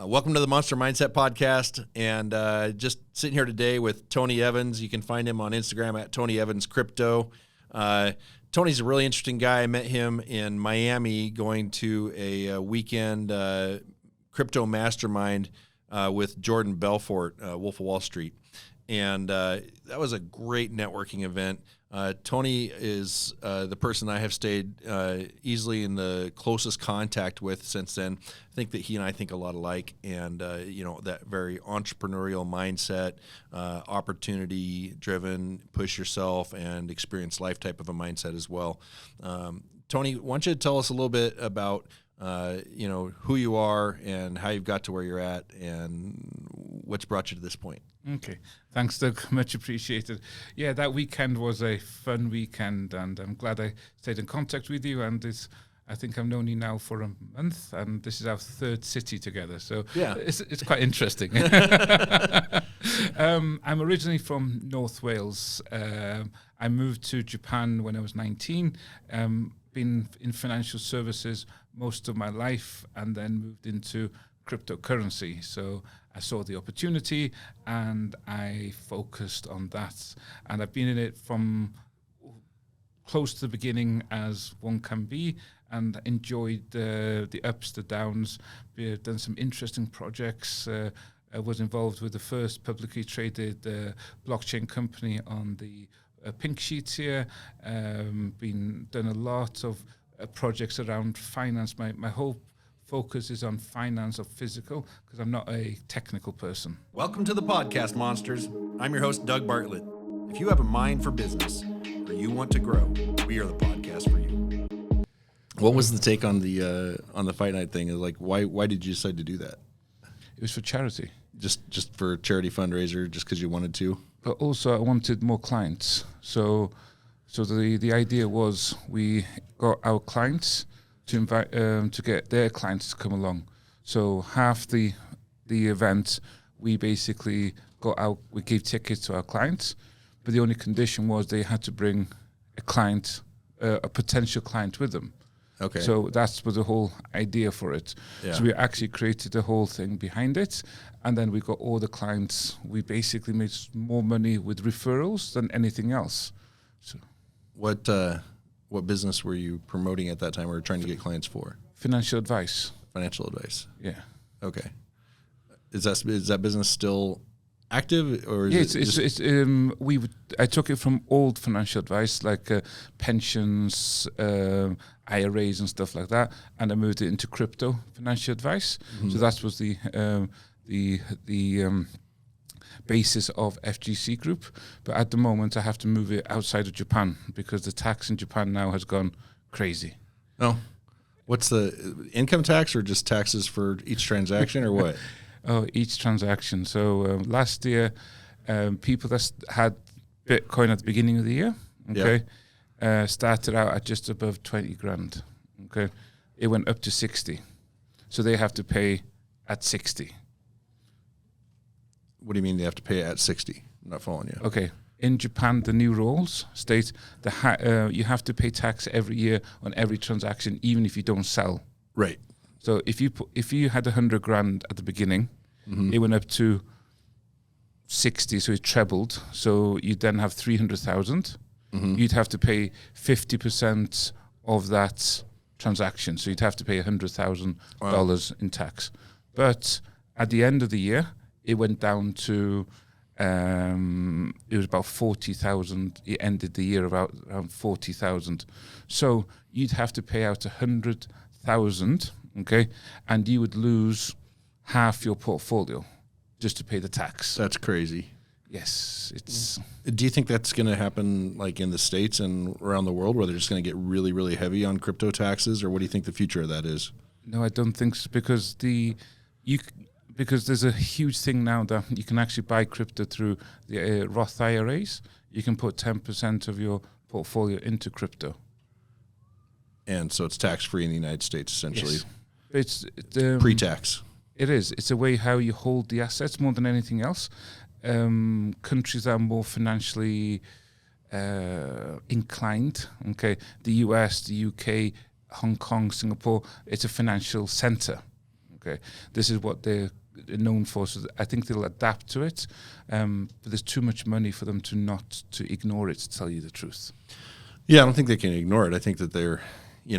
Welcome to the Monster Mindset Podcast, and just sitting here today with Tony Evans. You can find him on Instagram at Tony Evans Crypto. Tony's a really interesting guy. I met him in Miami going to a weekend crypto mastermind with Jordan Belfort, Wolf of Wall Street. And that was a great networking event. Tony is the person I have stayed easily in the closest contact with since then. I think that he and I think a lot alike, and that very entrepreneurial mindset, opportunity-driven, push yourself and experience life type of a mindset as well. Tony, why don't you tell us a little bit about who you are and how you've got to where you're at and what's brought you to this point. Okay. Thanks, Doug. Much appreciated. Yeah, that weekend was a fun weekend, and I'm glad I stayed in contact with you. And I think I've known you now for a month, and this is our third city together. So yeah, it's quite interesting. I'm originally from North Wales. I moved to Japan when I was 19. Been in financial services most of my life, and then moved into cryptocurrency. So I saw the opportunity and I focused on that. And I've been in it from close to the beginning as one can be, and enjoyed the ups, the downs. We've done some interesting projects. I was involved with the first publicly traded blockchain company on the pink sheets here. Done a lot of projects around finance. My whole focus is on finance of physical, because I'm not a technical person. Welcome to the podcast, Monsters. I'm your host, Doug Bartlett. If you have a mind for business or you want to grow, we are the podcast for you. What was the take on the fight night thing? Like, why did you decide to do that? It was for charity. Just for a charity fundraiser, just because you wanted to? But also I wanted more clients. So the idea was we got our clients to invite to get their clients to come along. So half the event, we basically we gave tickets to our clients, but the only condition was they had to bring a client, a potential client with them. Okay. So that's was the whole idea for it. Yeah. So we actually created the whole thing behind it, and then we got all the clients. We basically made more money with referrals than anything else. So, what business were you promoting at that time or trying to get clients for? Financial advice. Financial advice. Yeah. Okay. Is that business still active, or is I took it from old financial advice like pensions, IRAs and stuff like that, and I moved it into crypto financial advice. Mm-hmm. So that was the basis of FGC Group. But at the moment, I have to move it outside of Japan because the tax in Japan now has gone crazy. Oh, what's the income tax, or just taxes for each transaction, or what? Oh, each transaction. So last year, people that had Bitcoin at the beginning of the year, started out at just above 20 grand. Okay, it went up to 60, so they have to pay at 60. What do you mean they have to pay at 60? I'm not following you. Okay. In Japan, the new rules state you have to pay tax every year on every transaction, even if you don't sell. Right. So if you had 100 grand at the beginning, mm-hmm. it went up to 60, so it trebled. So you then have 300,000. Mm-hmm. You'd have to pay 50% of that transaction. So you'd have to pay $100,000 in tax. But at the end of the year, it went down to, it was about 40,000. It ended the year around 40,000. So you'd have to pay out 100,000, okay, and you would lose half your portfolio just to pay the tax. That's crazy. Yes, it's. Do you think that's going to happen like in the States and around the world, where they're just going to get really, really heavy on crypto taxes, or what do you think the future of that is? No, I don't think so, because there's a huge thing now that you can actually buy crypto through the Roth IRAs. You can put 10% of your portfolio into crypto. And so it's tax-free in the United States, essentially. Yes. It's pre-tax. It is. It's a way how you hold the assets more than anything else. Countries that are more financially inclined, okay, the US, the UK, Hong Kong, Singapore, it's a financial center. Okay, this is what they're known for. So I think they'll adapt to it, but there's too much money for them to ignore it. To tell you the truth. Yeah, I don't think they can ignore it. I think that they're,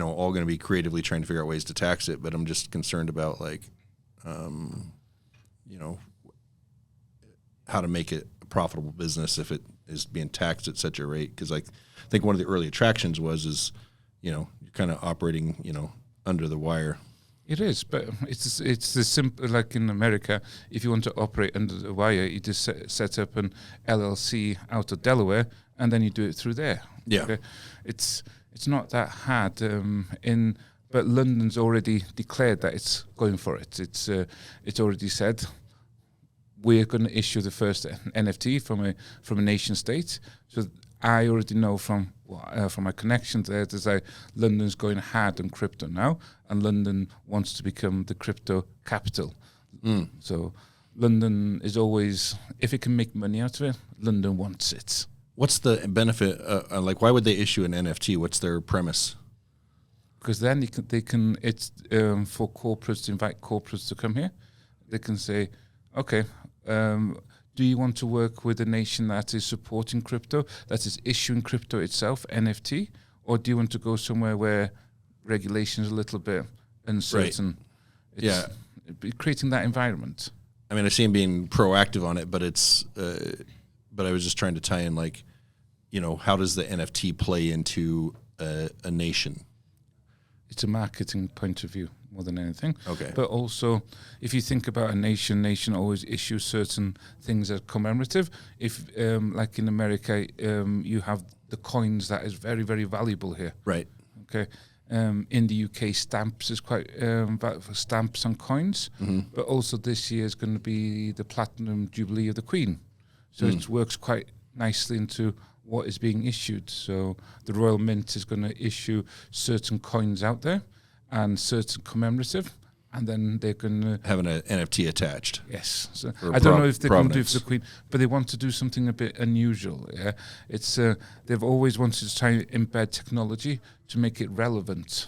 all going to be creatively trying to figure out ways to tax it. But I'm just concerned about how to make it a profitable business if it is being taxed at such a rate. Because I think one of the early attractions is, you're kind of operating, under the wire. It is, but it's the simple, like in America, if you want to operate under the wire, you just set up an LLC out of Delaware, and then you do it through there. Yeah. Okay? It's not that hard. But London's already declared that it's going for it. It's already said we're going to issue the first NFT from a nation state. So I already know from my connections there, there's London's going hard on crypto now, and London wants to become the crypto capital. So London is always, if it can make money out of it, London wants it. What's the benefit? Why would they issue an NFT? What's their premise? Because then they can it's for corporates to invite corporates to come here. They can say, okay, do you want to work with a nation that is supporting crypto, that is issuing crypto itself, NFT, or do you want to go somewhere where regulation is a little bit uncertain? Right. Creating that environment. I mean, I see him being proactive on it, but it's. But I was just trying to tie in, how does the NFT play into a nation? It's a marketing point of view more than anything. Okay. But also, if you think about a nation always issues certain things as commemorative. If, like in America, you have the coins that is very, very valuable here. Right. Okay. In the UK, stamps is quite stamps and coins. Mm-hmm. But also this year is going to be the Platinum Jubilee of the Queen. So it works quite nicely into what is being issued. So the Royal Mint is going to issue certain coins out there and certain commemorative, and then they're going to have an NFT attached. Yes. So I don't know if they're going to do it for the Queen, but they want to do something a bit unusual. Yeah, it's they've always wanted to try and embed technology to make it relevant.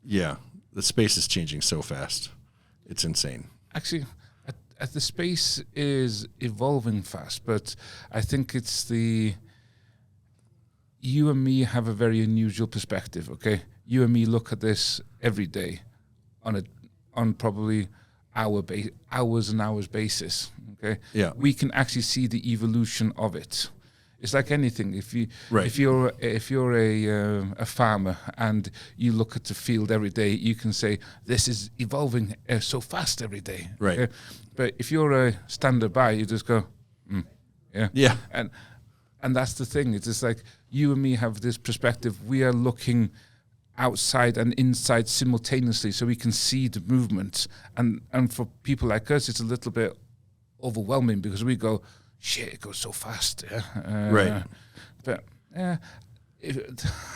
Yeah, the space is changing so fast; it's insane. Actually. The space is evolving fast, but I think it's you and me have a very unusual perspective. Okay, you and me look at this every day on probably hours and hours basis. Okay, yeah, we can actually see the evolution of it. It's like anything. If you're a farmer and you look at the field every day, you can say this is evolving so fast every day. Right. Okay? But if you're a stander by, you just go, yeah, yeah, and that's the thing. It's just like you and me have this perspective. We are looking outside and inside simultaneously, so we can see the movement. And for people like us, it's a little bit overwhelming because we go, shit, it goes so fast. Yeah? Right. But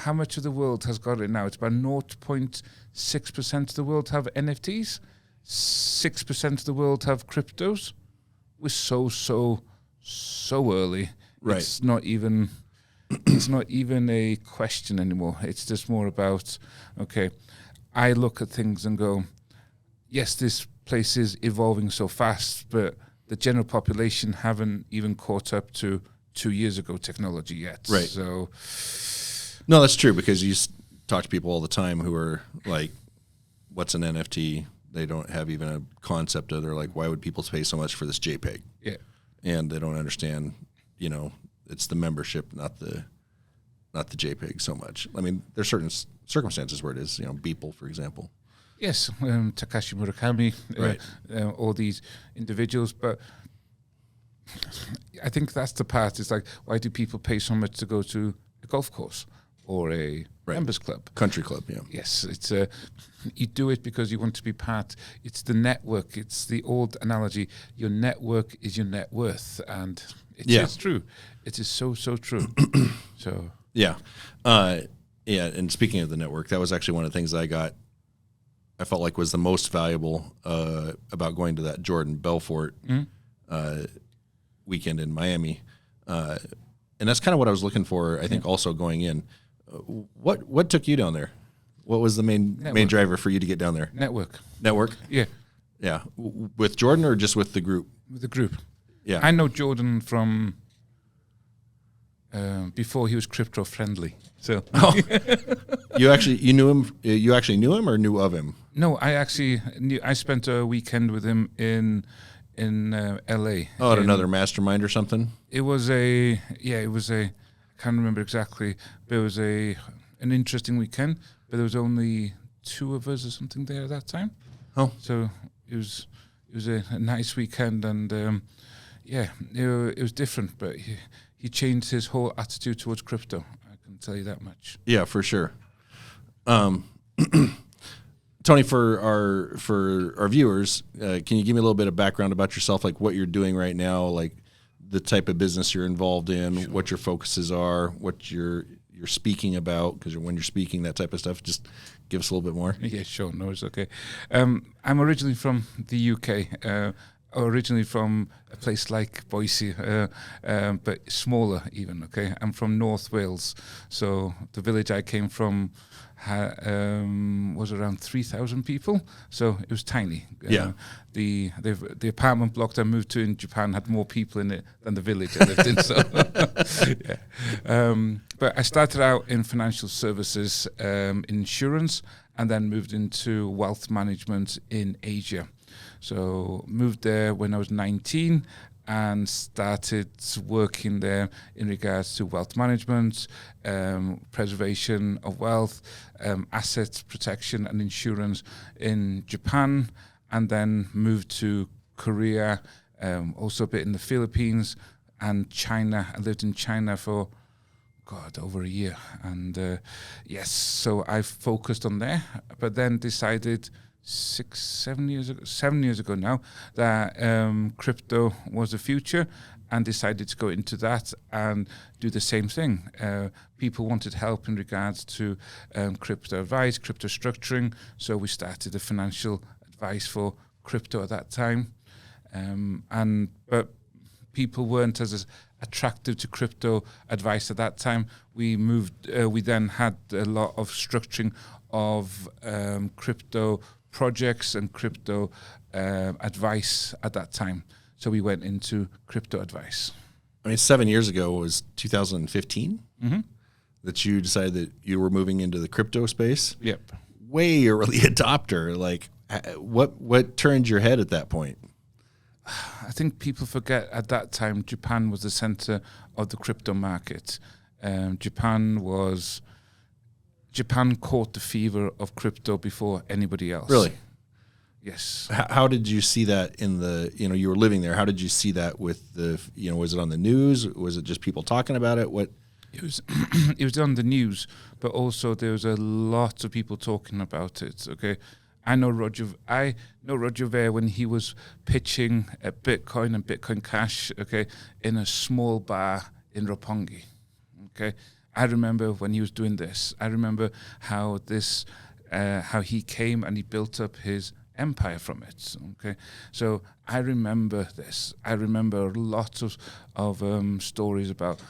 how much of the world has got it now? It's about 0.6% of the world have NFTs. 6% of the world have cryptos. We're so early. Right. It's not even a question anymore. It's just more about, okay, I look at things and go, yes, this place is evolving so fast, but the general population haven't even caught up to 2 years ago technology yet. Right. So, no, that's true, because you talk to people all the time who are like, what's an NFT? They don't have even a concept of. They're like, why would people pay so much for this JPEG? Yeah. And they don't understand, it's the membership, not the JPEG so much. I mean, there's certain circumstances where it is, Beeple, for example. Yes, Takashi Murakami, right. All these individuals. But I think that's the part. It's like, why do people pay so much to go to a golf course or a members club? Country club, yeah. Yes, it's you do it because you want to be part. It's the network. It's the old analogy. Your network is your net worth. And it is true. It is so true. So yeah. And speaking of the network, that was actually one of the things I felt like was the most valuable about going to that Jordan Belfort weekend in Miami. And that's kind of what I was looking for, I think, also going in. What took you down there? What was the main driver for you to get down there? Network. Yeah. With Jordan or just with the group? With the group. Yeah. I know Jordan from before he was crypto friendly. So you knew him? You actually knew him or knew of him? No, I actually knew. I spent a weekend with him in LA. Oh, at another mastermind or something? It was I can't remember exactly, but it was an interesting weekend. But there was only 2 of us or something there at that time. Oh, so it was a nice weekend, and it was different. But he changed his whole attitude towards crypto. I can tell you that much. Yeah, for sure. Tony, for our viewers, can you give me a little bit of background about yourself, like what you're doing right now, like the type of business you're involved in, sure, what your focuses are, what you're speaking about, because when you're speaking, that type of stuff, just give us a little bit more. Yeah, sure. No, it's okay. I'm originally from the UK, originally from a place like Boise, but smaller even, okay? I'm from North Wales, so the village I came from was around 3,000 people, so it was tiny. Yeah. The apartment block that I moved to in Japan had more people in it than the village I lived in. So, yeah. But I started out in financial services, insurance, and then moved into wealth management in Asia. So moved there when I was 19 and started working there in regards to wealth management, preservation of wealth, assets protection and insurance in Japan, and then moved to Korea, also a bit in the Philippines and China. I lived in China for, over a year. And yes, so I focused on there, but then decided 7 years ago now, that crypto was the future, and decided to go into that and do the same thing. People wanted help in regards to crypto advice, crypto structuring, so we started the financial advice for crypto at that time. But people weren't as attractive to crypto advice at that time. We then had a lot of structuring of crypto projects and crypto advice at that time. So we went into crypto advice. I mean, 7 years ago was 2015 that you decided that you were moving into the crypto space. Yep. Way early adopter. Like, what turned your head at that point? I think people forget at that time Japan was the center of the crypto market. Japan caught the fever of crypto before anybody else. Really? Yes. How did you see that in the, you were living there. How did you see that with the, was it on the news? Was it just people talking about it? What? It was, it was on the news, but also there was a lot of people talking about it. Okay. I know Roger Ver when he was pitching Bitcoin and Bitcoin Cash, okay, in a small bar in Roppongi. Okay. I remember when he was doing this. I remember how he came and he built up his empire from it. Okay, so I remember this. I remember lots of stories about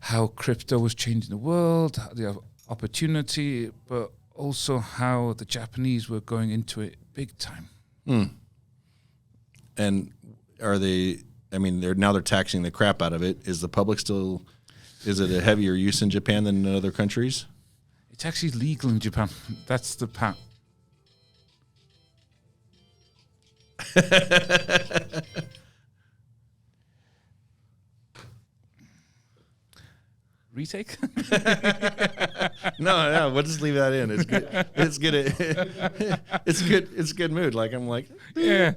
how crypto was changing the world, the opportunity, but also how the Japanese were going into it big time. And are they? I mean, they're taxing the crap out of it. Is the public still? Is it a heavier use in Japan than in other countries? It's actually legal in Japan. That's the part. Retake? No, we'll just leave that in. It's good. It's good. It's good. It's good mood. Like I'm like, yeah.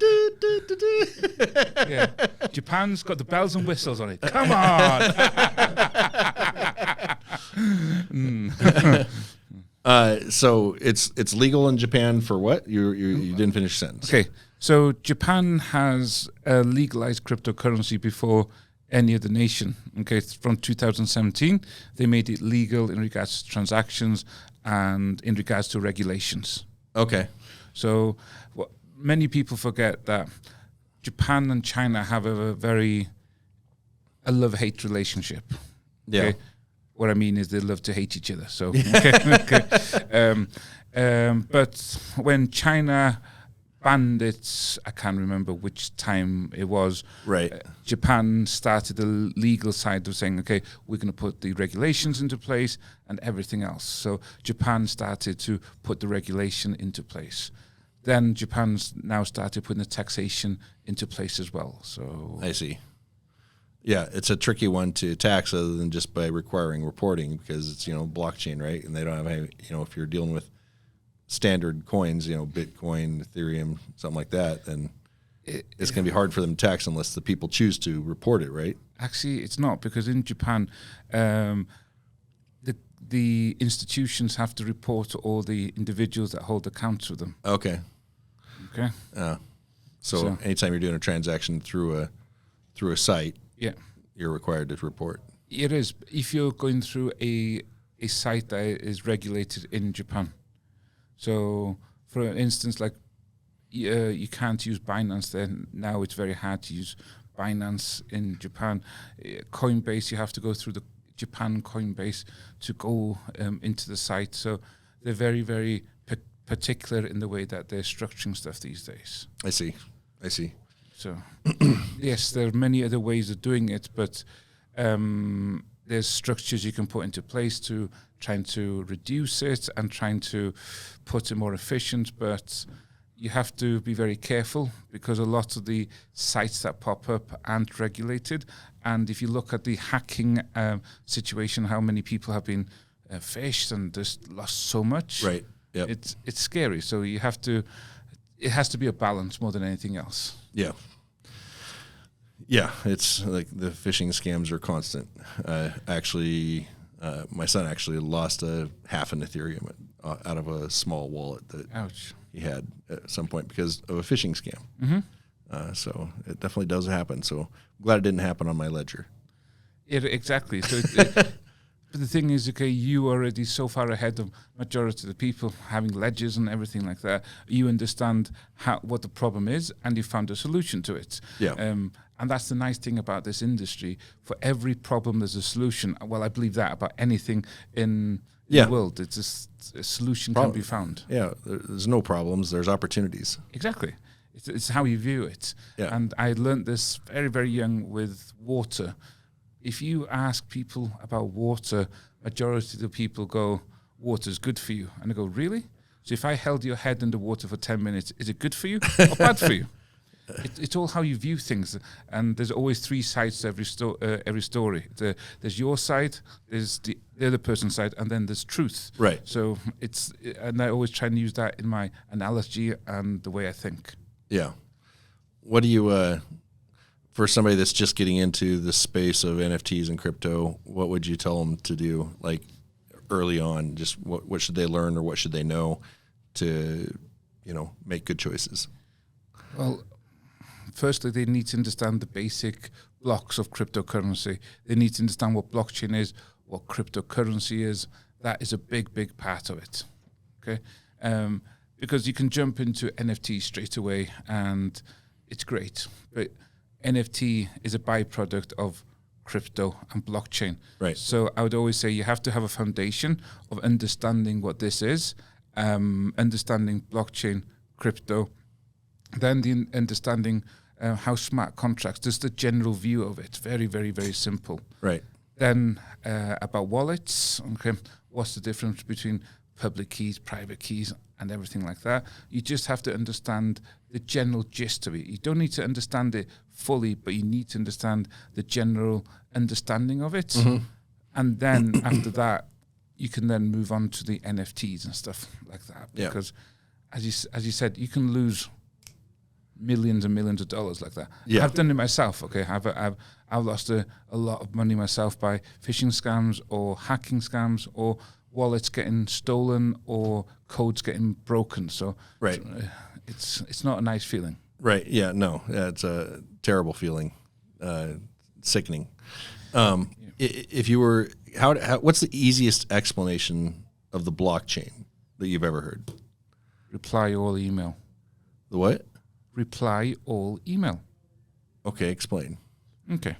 Yeah. Japan's got the bells and whistles on it. Come on. So it's legal in Japan for what? You didn't finish the sentence. Okay. So Japan has legalized cryptocurrency before any other nation. Okay, from 2017, they made it legal in regards to transactions and in regards to regulations. Okay. So many people forget that Japan and China have a love-hate relationship. Yeah. Okay? What I mean is they love to hate each other. So, okay. But when China banned it, I can't remember which time it was. Right. Japan started the legal side of saying, okay, we're going to put the regulations into place and everything else. So Japan started to put the regulation into place. Then Japan's now started putting the taxation into place as well. So I see. Yeah, it's a tricky one to tax other than just by requiring reporting because it's, blockchain, right? And they don't have any, if you're dealing with standard coins, Bitcoin, Ethereum, something like that, then it's going to be hard for them to tax unless the people choose to report it, right? Actually, it's not, because in Japan, the institutions have to report to all the individuals that hold accounts with them. Okay. Okay. So anytime you're doing a transaction through a site, yeah, you're required to report. It is. If you're going through a site that is regulated in Japan. So, for instance, like you can't use Binance there. Now it's very hard to use Binance in Japan. Coinbase, you have to go through the Japan Coinbase to go into the site. So they're very, very particular in the way that they're structuring stuff these days. I see. So, yes, there are many other ways of doing it, but there's structures you can put into place to trying to reduce it and trying to put it more efficient, but you have to be very careful because a lot of the sites that pop up aren't regulated. And if you look at the hacking situation, how many people have been phished and just lost so much, right? Yep. It's scary. So it has to be a balance more than anything else. Yeah. Yeah, it's like the phishing scams are constant. My son actually lost half an Ethereum out of a small wallet that Ouch. he had at some point because of a phishing scam. Mm-hmm. So it definitely does happen. So I'm glad it didn't happen on my ledger. Exactly. So but the thing is, okay, you are already so far ahead of majority of the people having ledgers and everything like that. You understand what the problem is, and you found a solution to it. Yeah. And that's the nice thing about this industry. For every problem, there's a solution. Well, I believe that about anything in the world. It's a solution can be found. Yeah, there's no problems. There's opportunities. Exactly. It's how you view it. Yeah. And I learned this very, very young with water. If you ask people about water, majority of the people go, water's good for you. And I go, really? So if I held your head in the water for 10 minutes, is it good for you or bad for you? It's all how you view things. And there's always three sides to every story. There's your side, there's the other person's side, and then there's truth. Right. So and I always try and use that in my analogy and the way I think. Yeah. What do you... for somebody that's just getting into the space of NFTs and crypto, what would you tell them to do, like early on? Just what should they learn or what should they know to, make good choices? Well, firstly, they need to understand the basic blocks of cryptocurrency. They need to understand what blockchain is, what cryptocurrency is. That is a big, big part of it. Okay, because you can jump into NFT straight away and it's great, but NFT is a byproduct of crypto and blockchain. Right. So I would always say you have to have a foundation of understanding what this is, understanding blockchain, crypto, then the understanding how smart contracts, just the general view of it. Very, very, very simple. Right. Then about wallets, okay, what's the difference between public keys, private keys, and everything like that. You just have to understand the general gist of it. You don't need to understand it fully, but you need to understand the general understanding of it. Mm-hmm. And then after that, you can then move on to the NFTs and stuff like that. Because as you said, you can lose millions and millions of dollars like that. Yeah. I've done it myself. Okay, I've lost a lot of money myself by phishing scams or hacking scams or wallets getting stolen or codes getting broken. So right, it's not a nice feeling. Right. Yeah. No. It's a terrible feeling. Sickening. If you were, what's the easiest explanation of the blockchain that you've ever heard? Reply all email. The what? Reply all email. Okay. Explain. Okay.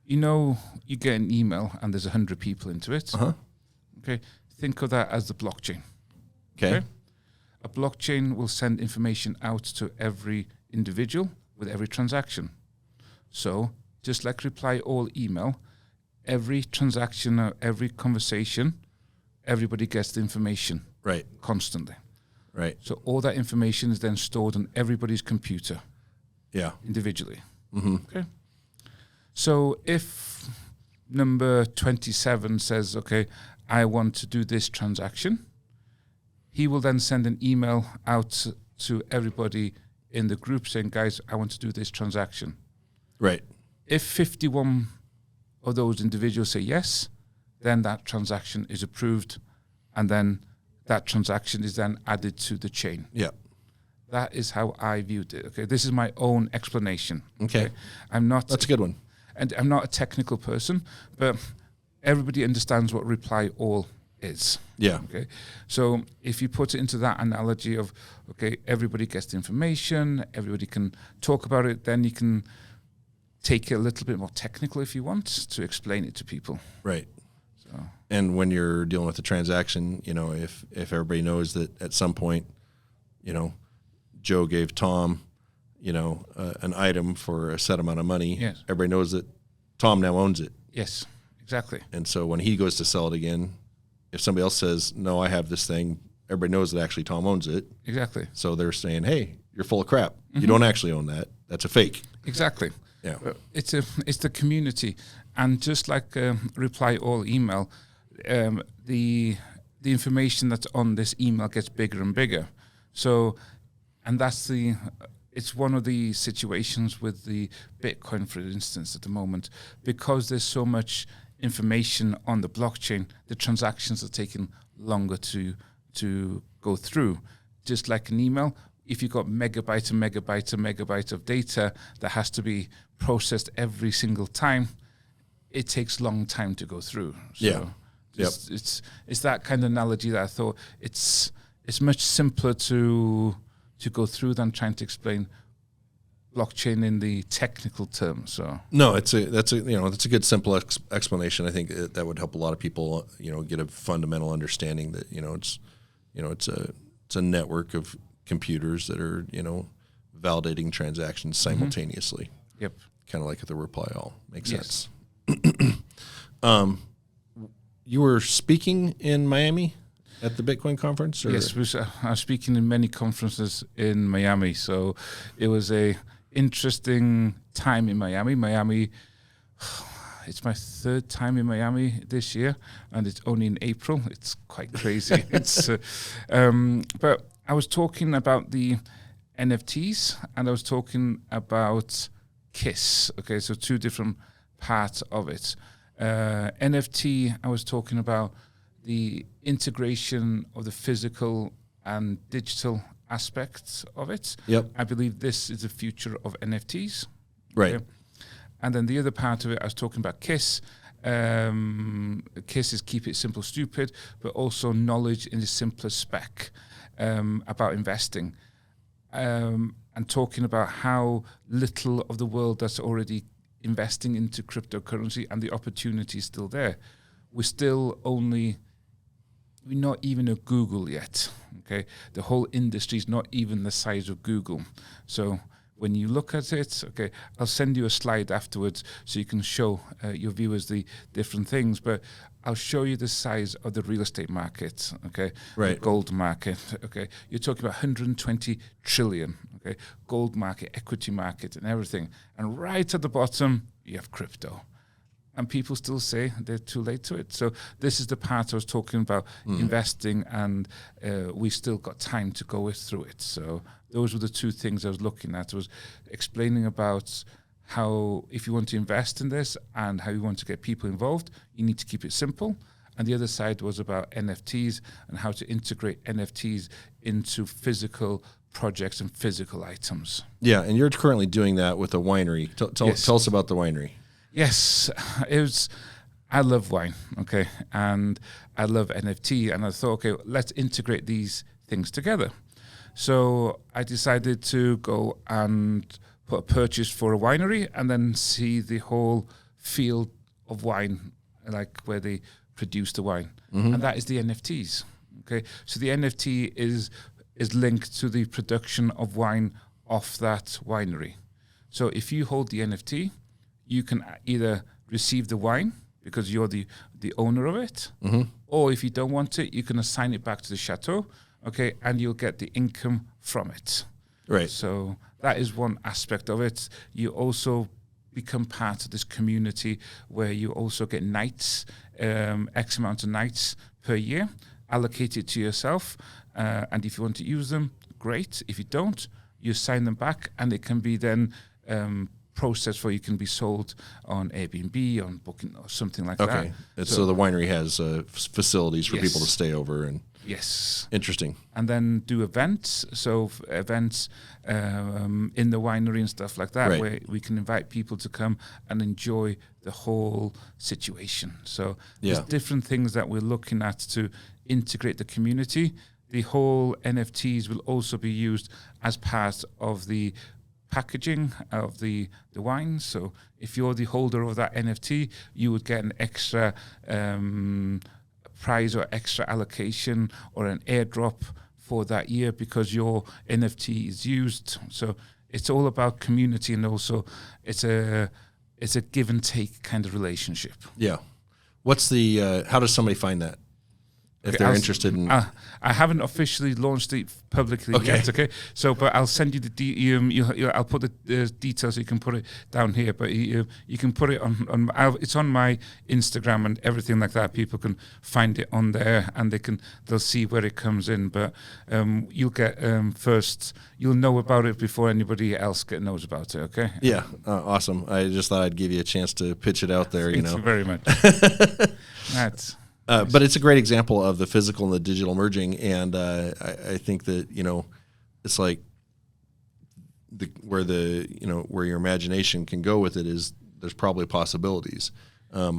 You get an email and there's 100 people into it. Uh-huh. Okay. Think of that as the blockchain. Okay. A blockchain will send information out to every individual with every transaction. So just like reply all email, every transaction or every conversation, everybody gets the information. Right. Constantly. Right. So all that information is then stored on everybody's computer. Yeah. Individually. Mm-hmm. Okay. So if number 27 says, okay, I want to do this transaction, he will then send an email out to everybody in the group saying, guys, I want to do this transaction. Right. If 51 of those individuals say yes, then that transaction is approved, and then that transaction is then added to the chain. Yeah. That is how I viewed it. Okay, this is my own explanation. Okay. That's a good one. And I'm not a technical person, but everybody understands what reply all is. Yeah. Okay. So if you put it into that analogy of, okay, everybody gets the information, everybody can talk about it, then you can take it a little bit more technical if you want to explain it to people. Right. So. And when you're dealing with a transaction, if everybody knows that at some point, Joe gave Tom, an item for a set amount of money. Yes. Everybody knows that Tom now owns it. Yes, exactly. And so when he goes to sell it again, if somebody else says, no, I have this thing, everybody knows that actually Tom owns it. Exactly. So they're saying, hey, you're full of crap. Mm-hmm. You don't actually own that. That's a fake. Exactly. Yeah. It's the community. And just like reply all email, the information that's on this email gets bigger and bigger. So, and it's one of the situations with the Bitcoin, for instance, at the moment, because there's so much information on the blockchain, the transactions are taking longer to go through. Just like an email, if you've got megabyte and megabyte and megabyte of data that has to be processed every single time, it takes a long time to go through. So yeah. Yep. It's that kind of analogy that I thought it's much simpler to go through than trying to explain blockchain in the technical terms. So no, that's a good simple explanation. I think that would help a lot of people, get a fundamental understanding that it's a network of computers that are validating transactions simultaneously. Mm-hmm. Yep, kind of like at the reply all makes yes. sense. You were speaking in Miami at the Bitcoin conference? Or? Yes, I was speaking in many conferences in Miami. So it was a interesting time in Miami. Miami, it's my third time in Miami this year, and it's only in April. It's quite crazy. But I was talking about the NFTs, and I was talking about KISS. Okay, so two different parts of it. NFT, I was talking about the integration of the physical and digital aspects of it. Yep. I believe this is the future of NFTs. Right. Okay? And then the other part of it, I was talking about KISS. KISS is keep it simple, stupid, but also knowledge in the simplest spec about investing. And talking about how little of the world that's already investing into cryptocurrency and the opportunity is still there. We're not even at Google yet. Okay, the whole industry is not even the size of Google. So when you look at it, okay, I'll send you a slide afterwards so you can show your viewers the different things. But I'll show you the size of the real estate market. Okay, right. The gold market. Okay, you're talking about 120 trillion. Okay, gold market, equity market, and everything. And right at the bottom, you have crypto. And people still say they're too late to it. So this is the part I was talking about, investing, and we still got time to go through it. So those were the two things I was looking at. I was explaining about how if you want to invest in this and how you want to get people involved, you need to keep it simple. And the other side was about NFTs and how to integrate NFTs into physical projects and physical items. Yeah, and you're currently doing that with a winery. Tell us about the winery. Yes, I love wine, okay, and I love NFT, and I thought, okay, let's integrate these things together. So I decided to go and put a purchase for a winery and then see the whole field of wine, like where they produce the wine, and that is the NFTs. Okay, so the NFT is linked to the production of wine off that winery. So if you hold the NFT, you can either receive the wine because you're the owner of it, or if you don't want it, you can assign it back to the chateau, okay, and you'll get the income from it. Right. So that is one aspect of it. You also become part of this community where you also get nights, X amount of nights per year, allocated to yourself, and if you want to use them, great. If you don't, you sign them back, and it can be then processed for you can be sold on Airbnb, on Booking, or something like that. Okay. So the winery has facilities for Yes. people to stay over and. Yes. Interesting. And then do events. So events in the winery and stuff like that, Right. where we can invite people to come and enjoy the whole situation. So there's different things that we're looking at to integrate the community. The whole NFTs will also be used as part of the packaging of the wine. So if you're the holder of that NFT, you would get an extra prize or extra allocation or an airdrop for that year because your NFT is used. So it's all about community, and also it's a give and take kind of relationship. Yeah. What's the how does somebody find that if they're interested in? I haven't officially launched it publicly yet. Okay, so but I'll send you the I'll put the details. So you can put it down here, but you can put it on. It's on my Instagram and everything like that. People can find it on there, and they'll see where it comes in. But you'll get first. You'll know about it before anybody else knows about it. Okay. Yeah, awesome. I just thought I'd give you a chance to pitch it out there. Thank you very much. That's. But it's a great example of the physical and the digital merging, and I think that it's like where your imagination can go with it is there's probably possibilities. I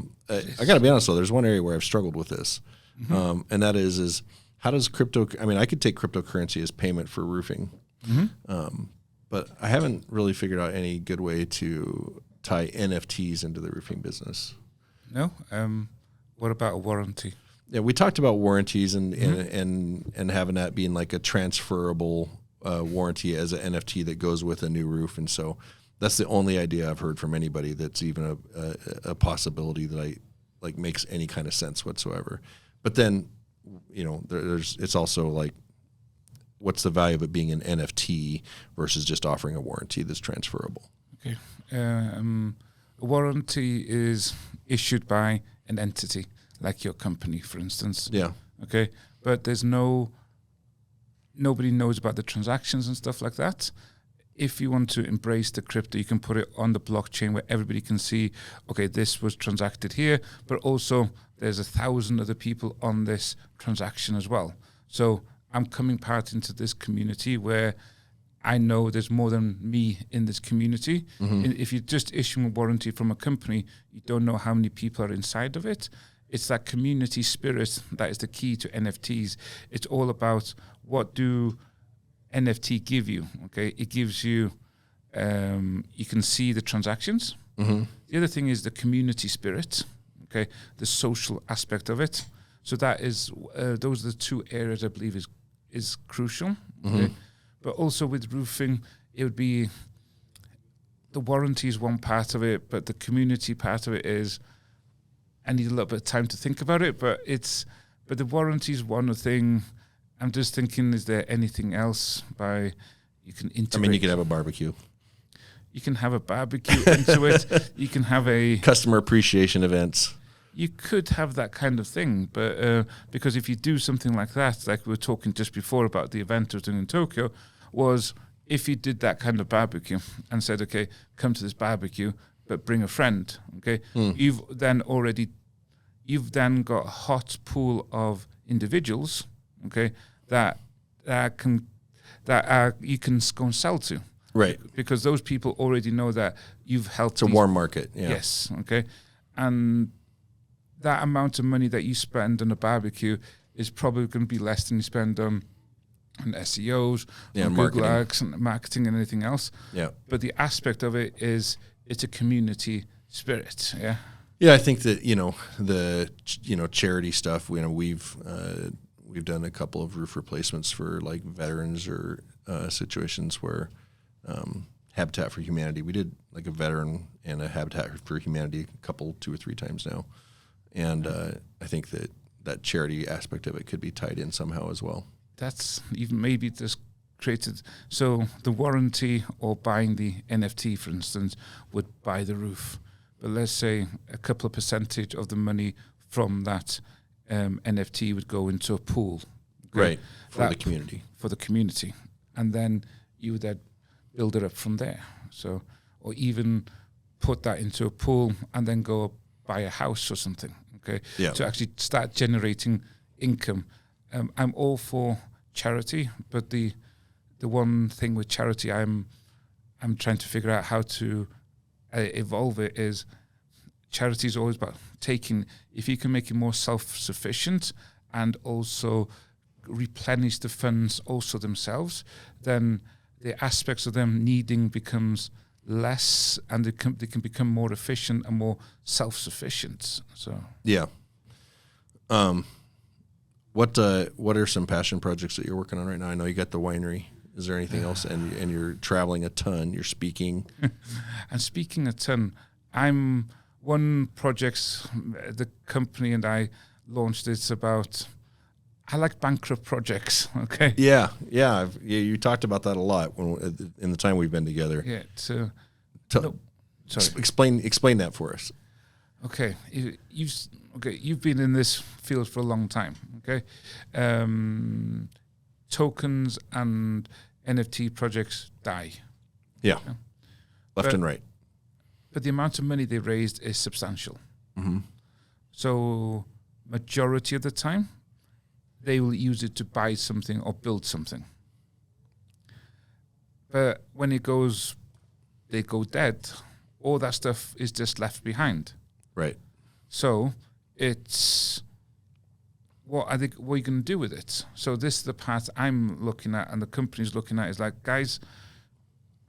got to be honest though, there's one area where I've struggled with this, and that is how does crypto? I mean, I could take cryptocurrency as payment for roofing, but I haven't really figured out any good way to tie NFTs into the roofing business. No. What about a warranty? Yeah, we talked about warranties and having that being like a transferable warranty as an NFT that goes with a new roof, and so that's the only idea I've heard from anybody that's even a possibility that makes any kind of sense whatsoever. But then, it's also like, what's the value of it being an NFT versus just offering a warranty that's transferable? Okay, a warranty is issued by an entity like your company, for instance. Yeah. Okay. But there's nobody knows about the transactions and stuff like that. If you want to embrace the crypto, you can put it on the blockchain where everybody can see, okay, this was transacted here, but also there's 1,000 other people on this transaction as well. So I'm coming part into this community where I know there's more than me in this community. If you're just issuing a warranty from a company, you don't know how many people are inside of it. It's that community spirit that is the key to NFTs. It's all about what do NFT give you, okay? It gives you, you can see the transactions. The other thing is the community spirit, okay? The social aspect of it. So that is, those are the two areas I believe is crucial, okay? But also with roofing, it would be the warranty is one part of it, but the community part of it is I need a little bit of time to think about it. But the warranty is one thing. I'm just thinking, is there anything else you can integrate? I mean, you could have a barbecue. You can have a barbecue into it. You can have a customer appreciation events. You could have that kind of thing, but because if you do something like that, like we were talking just before about the event I was doing in Tokyo, was if you did that kind of barbecue and said, okay, come to this barbecue, but bring a friend, okay, you've then got a hot pool of individuals, okay, that you can go and sell to. Right. Because those people already know that you've helped. It's a warm market. Yeah. Yes. Okay. And that amount of money that you spend on a barbecue is probably going to be less than you spend on SEOs, on Google Ads and marketing and anything else. Yeah. But the aspect of it is it's a community spirit. Yeah. Yeah, I think that the charity stuff. We've done a couple of roof replacements for like veterans or situations where Habitat for Humanity. We did like a veteran and a Habitat for Humanity a couple, 2 or 3 times now, and I think that charity aspect of it could be tied in somehow as well. That's even maybe just created. So the warranty or buying the NFT, for instance, would buy the roof. But let's say a couple of percentage of the money from that NFT would go into a pool. Okay? Right, for the community. For the community. And then you would then build it up from there. So, or even put that into a pool and then go buy a house or something. Okay, yeah. To actually start generating income. I'm all for charity, but the one thing with charity I'm trying to figure out how to evolve it is charity is always about taking, if you can make it more self-sufficient and also replenish the funds also themselves, then the aspects of them needing becomes less, and they can become more efficient and more self-sufficient. So yeah. What are some passion projects that you're working on right now? I know you got the winery. Is there anything else? And you're traveling a ton. You're speaking. And speaking a ton. I'm one project. The company and I launched. It's about. I like bankrupt projects. Okay. Yeah. You talked about that a lot in the time we've been together. Yeah. Sorry. Explain that for us. Okay. You've been in this field for a long time. Okay. Tokens and NFT projects die. Yeah. Left and right. But the amount of money they raised is substantial. Mm-hmm. So majority of the time, they will use it to buy something or build something. But when they go dead, all that stuff is just left behind. Right. So it's what are you going to do with it? So this is the part I'm looking at, and the company's looking at is like, guys,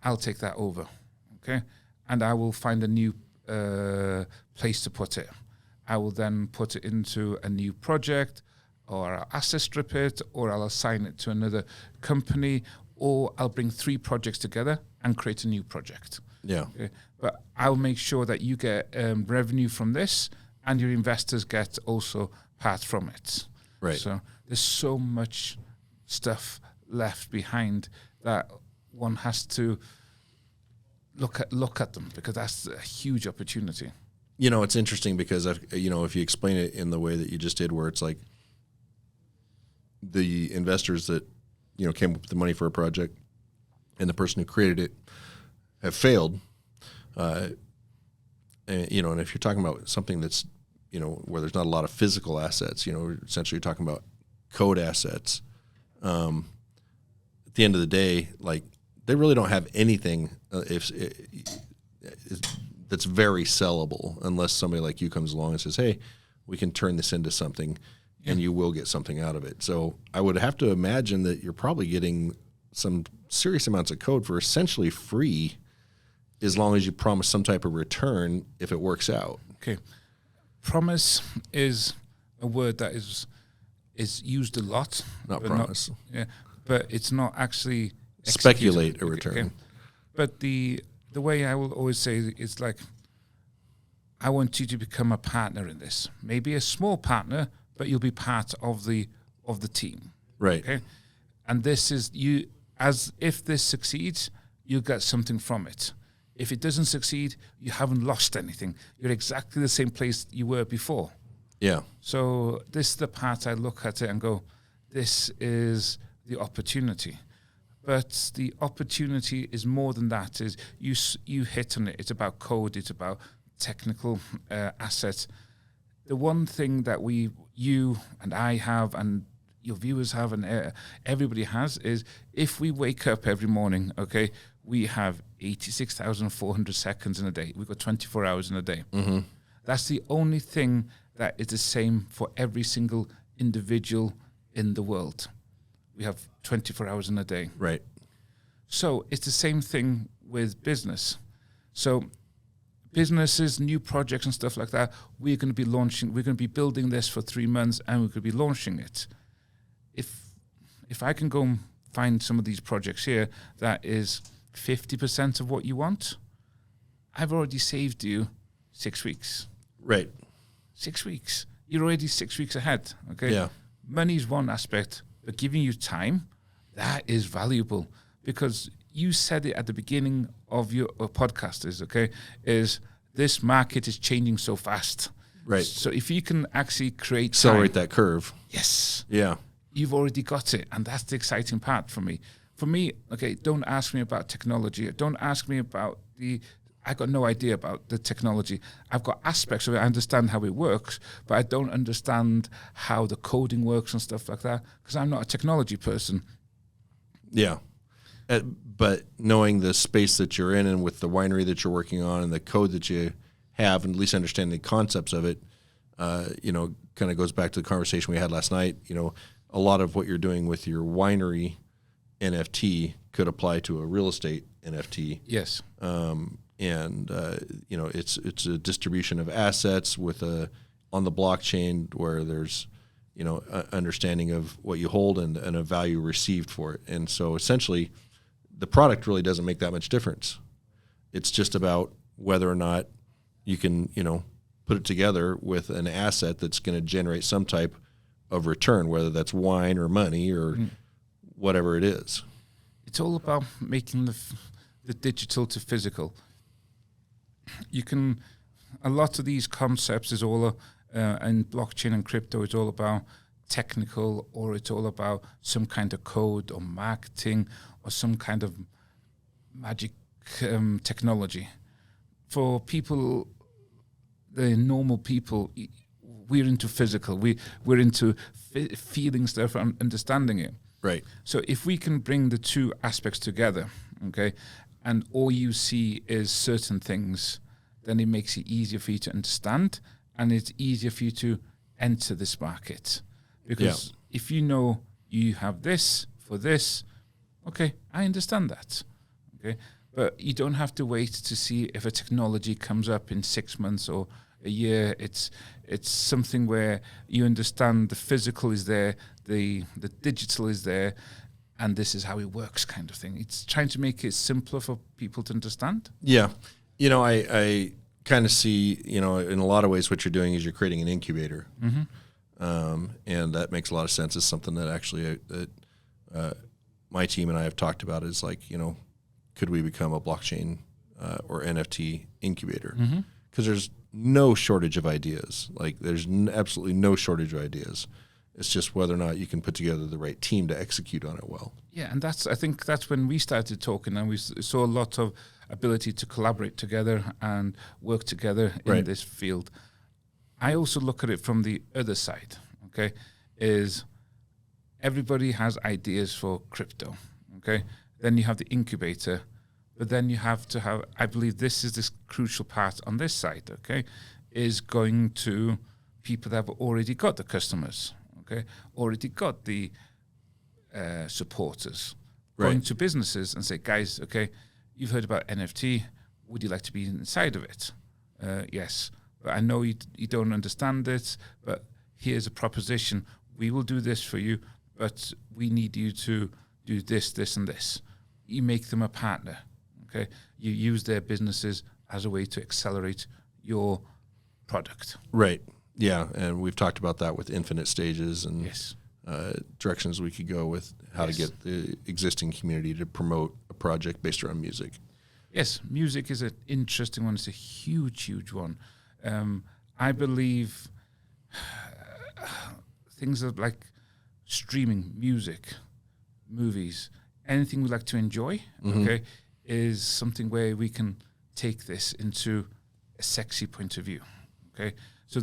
I'll take that over, okay, and I will find a new place to put it. I will then put it into a new project, or I'll asset strip it, or I'll assign it to another company, or I'll bring 3 projects together and create a new project. Yeah. Okay? But I'll make sure that you get revenue from this, and your investors get also part from it. Right. So there's so much stuff left behind that one has to look at them, because that's a huge opportunity. It's interesting because if you explain it in the way that you just did, where it's like the investors that came up with the money for a project and the person who created it have failed, and if you're talking about something that's where there's not a lot of physical assets, essentially you're talking about code assets. At the end of the day, like, they really don't have anything that's very sellable, unless somebody like you comes along and says, hey, we can turn this into something, and you will get something out of it. So I would have to imagine that you're probably getting some serious amounts of code for essentially free, as long as you promise some type of return if it works out. Okay. Promise is a word that is used a lot. Not promise. But it's not actually speculate a return. Okay. But the way I will always say is like, I want you to become a partner in this. Maybe a small partner, but you'll be part of the team. Right. Okay. And this is you. As if this succeeds, you'll get something from it. If it doesn't succeed, you haven't lost anything. You're exactly the same place you were before. Yeah. So this is the part I look at it and go, this is the opportunity. But the opportunity is more than that. Is you hit on it. It's about code. It's about technical assets. The one thing that you and I have, and your viewers have, and everybody has, is if we wake up every morning, okay, we have 86,400 seconds in a day. We've got 24 hours in a day. Mm-hmm. That's the only thing that is the same for every single individual in the world. We have 24 hours in a day. Right. So it's the same thing with business. So businesses, new projects and stuff like that, we're going to be building this for 3 months and we're going to be launching it. If I can go and find some of these projects here that is 50% of what you want, I've already saved you 6 weeks. Right. 6 weeks. You're already 6 weeks ahead. Okay. Yeah. Money's one aspect, but giving you time, that is valuable, because you said it at the beginning of your podcast is this market is changing so fast. Right. So if you can actually accelerate that curve. Yes. Yeah. You've already got it. And that's the exciting part for me. For me, okay, don't ask me about technology. Don't ask me about I got no idea about the technology. I've got aspects of it. I understand how it works, but I don't understand how the coding works and stuff like that, because I'm not a technology person. Yeah. But knowing the space that you're in and with the winery that you're working on and the code that you have, and at least understanding the concepts of it, kind of goes back to the conversation we had last night. A lot of what you're doing with your winery NFT could apply to a real estate NFT. Yes. It's a distribution of assets on the blockchain where there's, understanding of what you hold and a value received for it. And so essentially the product really doesn't make that much difference. It's just about whether or not you can, put it together with an asset that's going to generate some type of return, whether that's wine or money or whatever it is. It's all about making the digital to physical. A lot of these concepts is all, and blockchain and crypto is all about technical, or it's all about some kind of code or marketing or some kind of magic technology. For people, the normal people, we're into physical. We're into feeling stuff and understanding it. Right. So if we can bring the two aspects together, okay, and all you see is certain things, then it makes it easier for you to understand, and it's easier for you to enter this market. Because if you know you have this for this, okay, I understand that. Okay, but you don't have to wait to see if a technology comes up in 6 months or a year. It's something where you understand the physical is there, the digital is there, and this is how it works, kind of thing. It's trying to make it simpler for people to understand. Yeah. I kind of see, in a lot of ways what you're doing is you're creating an incubator. Mm-hmm. And that makes a lot of sense. It's something that actually my team and I have talked about is like, could we become a blockchain or NFT incubator? Because there's no shortage of ideas. Like there's absolutely no shortage of ideas. It's just whether or not you can put together the right team to execute on it well. Yeah, and I think that's when we started talking, and we saw a lot of ability to collaborate together and work together in this field. I also look at it from the other side, okay, is everybody has ideas for crypto, okay? Then you have the incubator, but then you have to have, I believe this crucial part on this side, okay, is going to people that have already got the customers, okay, already got the supporters, going to businesses and say, guys, okay, you've heard about NFT, would you like to be inside of it? Yes. But I know you don't understand it, but here's a proposition. We will do this for you, but we need you to do this, this, and this. You make them a partner, okay? You use their businesses as a way to accelerate your product. Right, yeah, and we've talked about that with infinite stages and yes. Directions we could go with how to get the existing community to promote a project based around music. Yes, music is an interesting one. It's a huge, huge one. I believe things like streaming, music, movies, anything we like to enjoy, okay, is something where we can take this into a sexy point of view, okay? So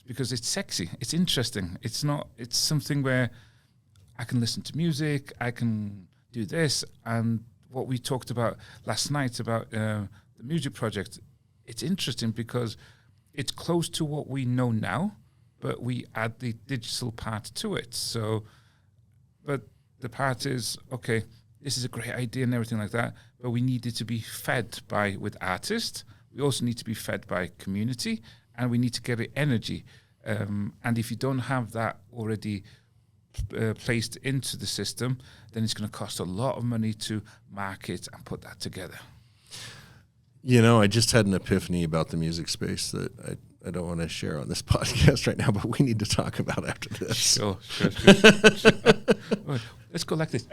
because it's sexy, it's interesting. It's something where I can listen to music, I can do this, and what we talked about last night about the music project, it's interesting because it's close to what we know now, but we add the digital part to it. So, but the part is, okay, this is a great idea and everything like that, but we need it to be fed with artists, we also need to be fed by community, and we need to get energy. And if you don't have that already placed into the system, then it's going to cost a lot of money to market and put that together. You know, I just had an epiphany about the music space that I don't want to share on this podcast right now, but we need to talk about after this. Sure. Let's go like this.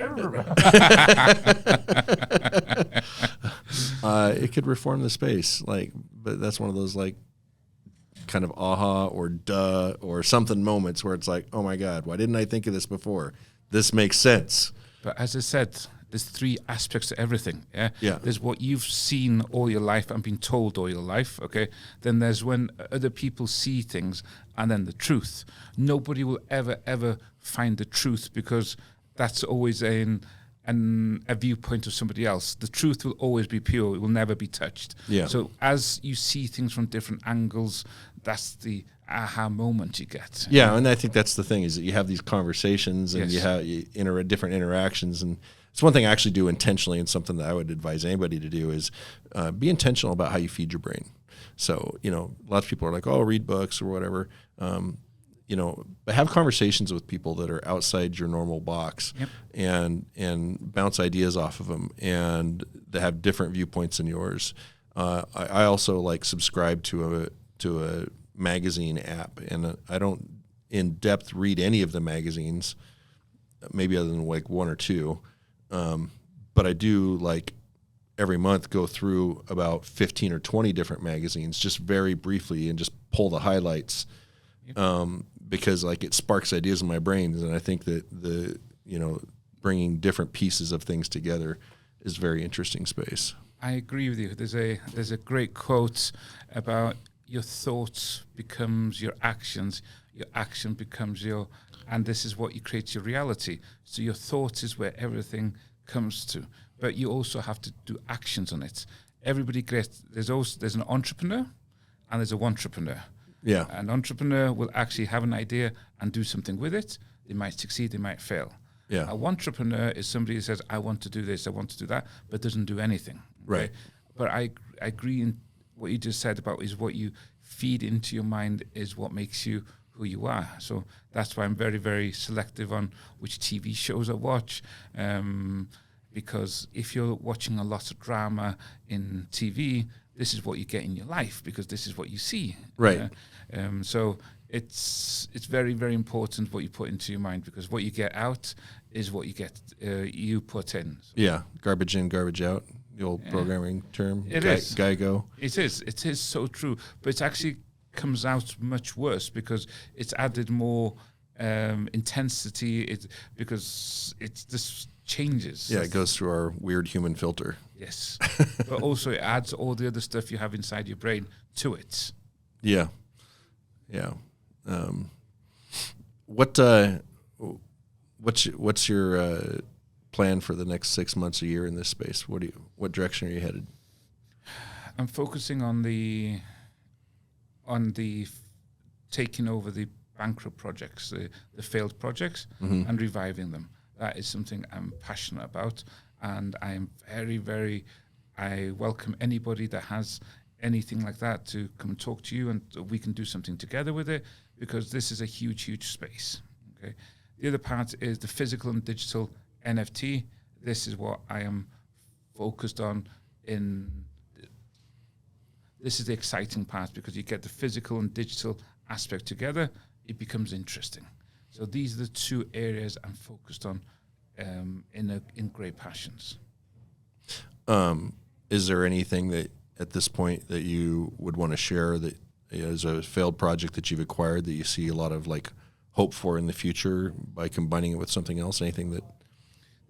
It could reform the space, but that's one of those kind of aha or duh or something moments where it's like, oh my God, why didn't I think of this before? This makes sense. But as I said, there's three aspects to everything. Yeah. There's what you've seen all your life and been told all your life. Okay. Then there's when other people see things, and then the truth. Nobody will ever find the truth, because that's always a viewpoint of somebody else. The truth will always be pure. It will never be touched. Yeah. So as you see things from different angles, that's the aha moment you get. Yeah, and I think that's the thing, is that you have these conversations and Yes. you have different interactions, and it's one thing I actually do intentionally, and something that I would advise anybody to do is be intentional about how you feed your brain. So, lots of people are like, oh, read books or whatever, but have conversations with people that are outside your normal box. Yep. and bounce ideas off of them, and that have different viewpoints than yours. I also subscribe to a magazine app, and I don't in depth read any of the magazines, maybe other than one or two. But I do every month go through about 15 or 20 different magazines just very briefly and just pull the highlights. Yep. Because it sparks ideas in my brain, and I think that bringing different pieces of things together is very interesting space. I agree with you. There's a great quote about your thoughts becomes your actions action becomes and this is what you create your reality. So your thoughts is where everything comes to, but you also have to do actions on it. Everybody there's an entrepreneur and there's a wantrepreneur. Yeah. An entrepreneur will actually have an idea and do something with it. They might succeed, they might fail. Yeah. A wantrepreneur is somebody who says, I want to do this, I want to do that, but doesn't do anything. Right. But I agree in what you just said about is what you feed into your mind is what makes you who you are. So that's why I'm very, very selective on which TV shows I watch. Because if you're watching a lot of drama in TV, this is what you get in your life, because this is what you see. Right. So it's very, very important what you put into your mind, because what you get out is what you get you put in. So Yeah, garbage in, garbage out, the old programming term. It is. Geigo. It is so true, but it actually comes out much worse because it's added more intensity. Because it's this changes. Yeah, it goes through our weird human filter. Yes, but also it adds all the other stuff you have inside your brain to it. Yeah. What's your plan for the next 6 months, a year in this space? What direction are you headed? I'm focusing on the taking over the bankrupt projects, the failed projects, Mm-hmm. and reviving them. That is something I'm passionate about, and I'm very, I welcome anybody that has anything like that to come and talk to you, and we can do something together with it, because this is a huge space. Okay. The other part is the physical and digital NFT. This is what I am focused on this is the exciting part, because you get the physical and digital aspect together, it becomes interesting. So these are the two areas I'm focused on in great passions. Is there anything that at this point that you would want to share that is a failed project that you've acquired that you see a lot of hope for in the future by combining it with something else? Anything that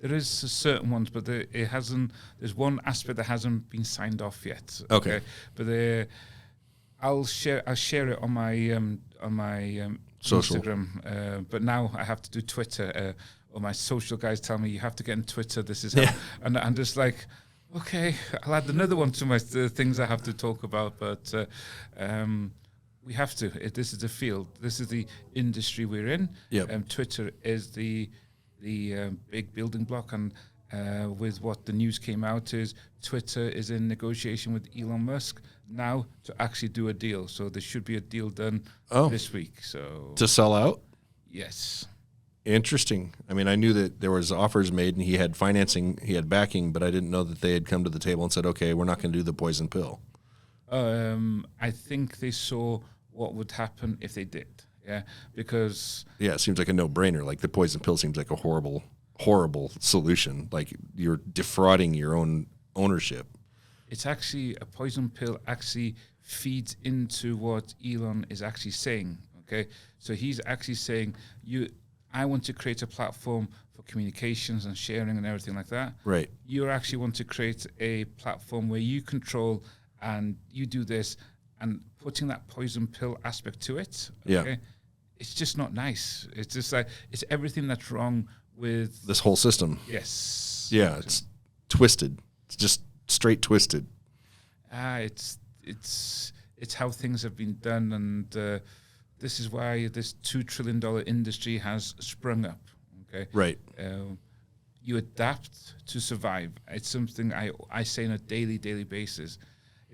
There is certain ones, but it hasn't. There's one aspect that hasn't been signed off yet. Okay. But I'll share it on my Social. Instagram. But now I have to do Twitter. Or my social guys tell me you have to get on Twitter. This is how, and I'm just like, okay, I'll add another one to my things I have to talk about. But we have to. This is the field. This is the industry we're in. Yep. Twitter is the big building block, and with what the news came out is Twitter is in negotiation with Elon Musk now to actually do a deal. So there should be a deal done this week. So to sell out? Yes. Interesting. I mean, I knew that there was offers made and he had financing, he had backing, but I didn't know that they had come to the table and said, okay, we're not going to do the poison pill. I think they saw what would happen if they did. Yeah, because... Yeah, it seems like a no-brainer. Like the poison pill seems like a horrible, horrible solution. Like you're defrauding your own ownership. It's actually, a poison pill actually feeds into what Elon is actually saying, okay? So he's actually saying, I want to create a platform for communications and sharing and everything like that. Right. You actually want to create a platform where you control and you do this, and putting that poison pill aspect to it, okay, yeah, it's just not nice. It's just like, it's everything that's wrong with this whole system. Yes. Yeah, it's twisted. It's just straight twisted. It's how things have been done, and this is why this $2 trillion industry has sprung up. Okay, right. You adapt to survive. It's something I say on a daily basis.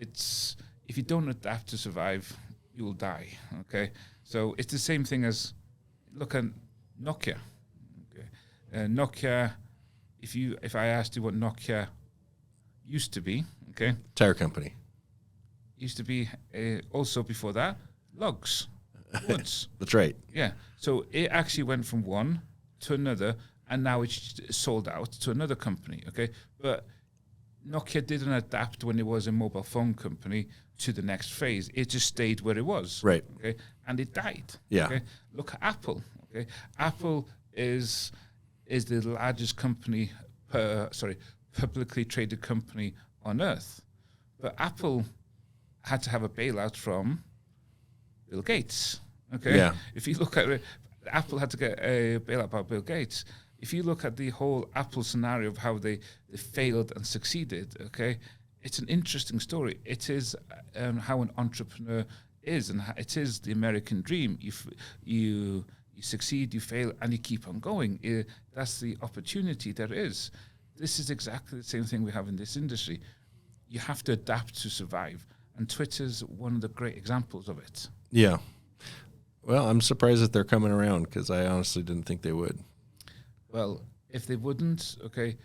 It's, if you don't adapt to survive, you will die. Okay, so it's the same thing as, look at Nokia. Okay, Nokia. If I asked you what Nokia used to be, okay, tire company. Used to be also before that logs, woods. That's right. Yeah. So it actually went from one to another, and now it's sold out to another company. Okay, but Nokia didn't adapt when it was a mobile phone company to the next phase. It just stayed where it was. Right. Okay, and it died. Yeah. Okay? Look at Apple. Okay, Apple is the largest company, publicly traded company on earth, but Apple had to have a bailout from Bill Gates. Okay. Yeah. If you look at it, Apple had to get a bailout by Bill Gates. If you look at the whole Apple scenario of how they failed and succeeded, okay, it's an interesting story. It is how an entrepreneur is, and it is the American dream. You succeed, you fail, and you keep on going. That's the opportunity there is. This is exactly the same thing we have in this industry. You have to adapt to survive, and Twitter's one of the great examples of it. Yeah. Well, I'm surprised that they're coming around, because I honestly didn't think they would. Well, if they wouldn't, okay,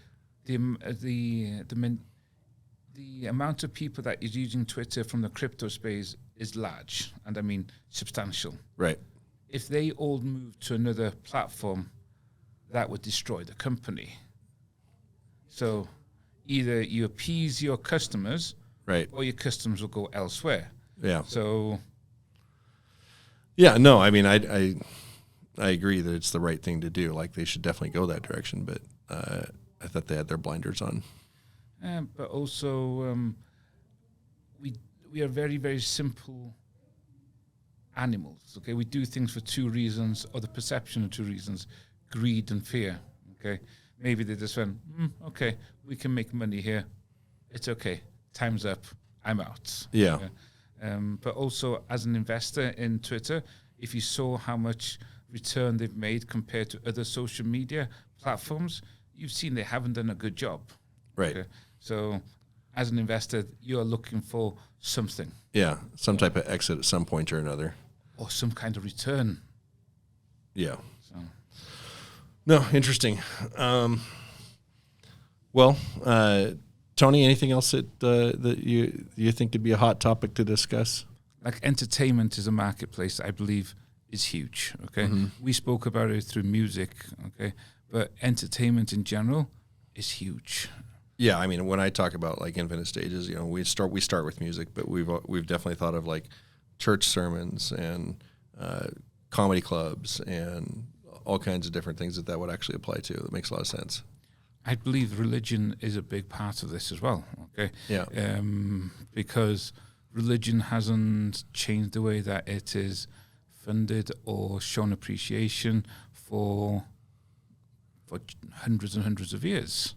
the amount of people that is using Twitter from the crypto space is large, and I mean substantial. Right. If they all moved to another platform, that would destroy the company. So either you appease your customers, right, or your customers will go elsewhere. Yeah. So. Yeah, no, I mean, I agree that it's the right thing to do. Like, they should definitely go that direction, but I thought they had their blinders on. But also, we are very, very simple animals. Okay, we do things for two reasons, or the perception of two reasons: greed and fear. Okay, maybe they just went, okay, we can make money here. It's okay. Time's up. I'm out. Yeah. Okay? But also, as an investor in Twitter, if you saw how much return they've made compared to other social media platforms, you've seen they haven't done a good job. Right. Okay? So, as an investor, you're looking for something. Yeah, some type of exit at some point or another. Or some kind of return. Yeah. So. No, interesting. Well, Tony, anything else that you think could be a hot topic to discuss? Like, entertainment is a marketplace, I believe, is huge. Okay, we spoke about it through music. Okay, but entertainment in general is huge. Yeah, I mean, when I talk about like infinite stages, you know, we start with music, but we've definitely thought of like church sermons and comedy clubs and all kinds of different things that would actually apply to. That makes a lot of sense. I believe religion is a big part of this as well. Okay. Yeah. Because religion hasn't changed the way that it is funded or shown appreciation for hundreds and hundreds of years.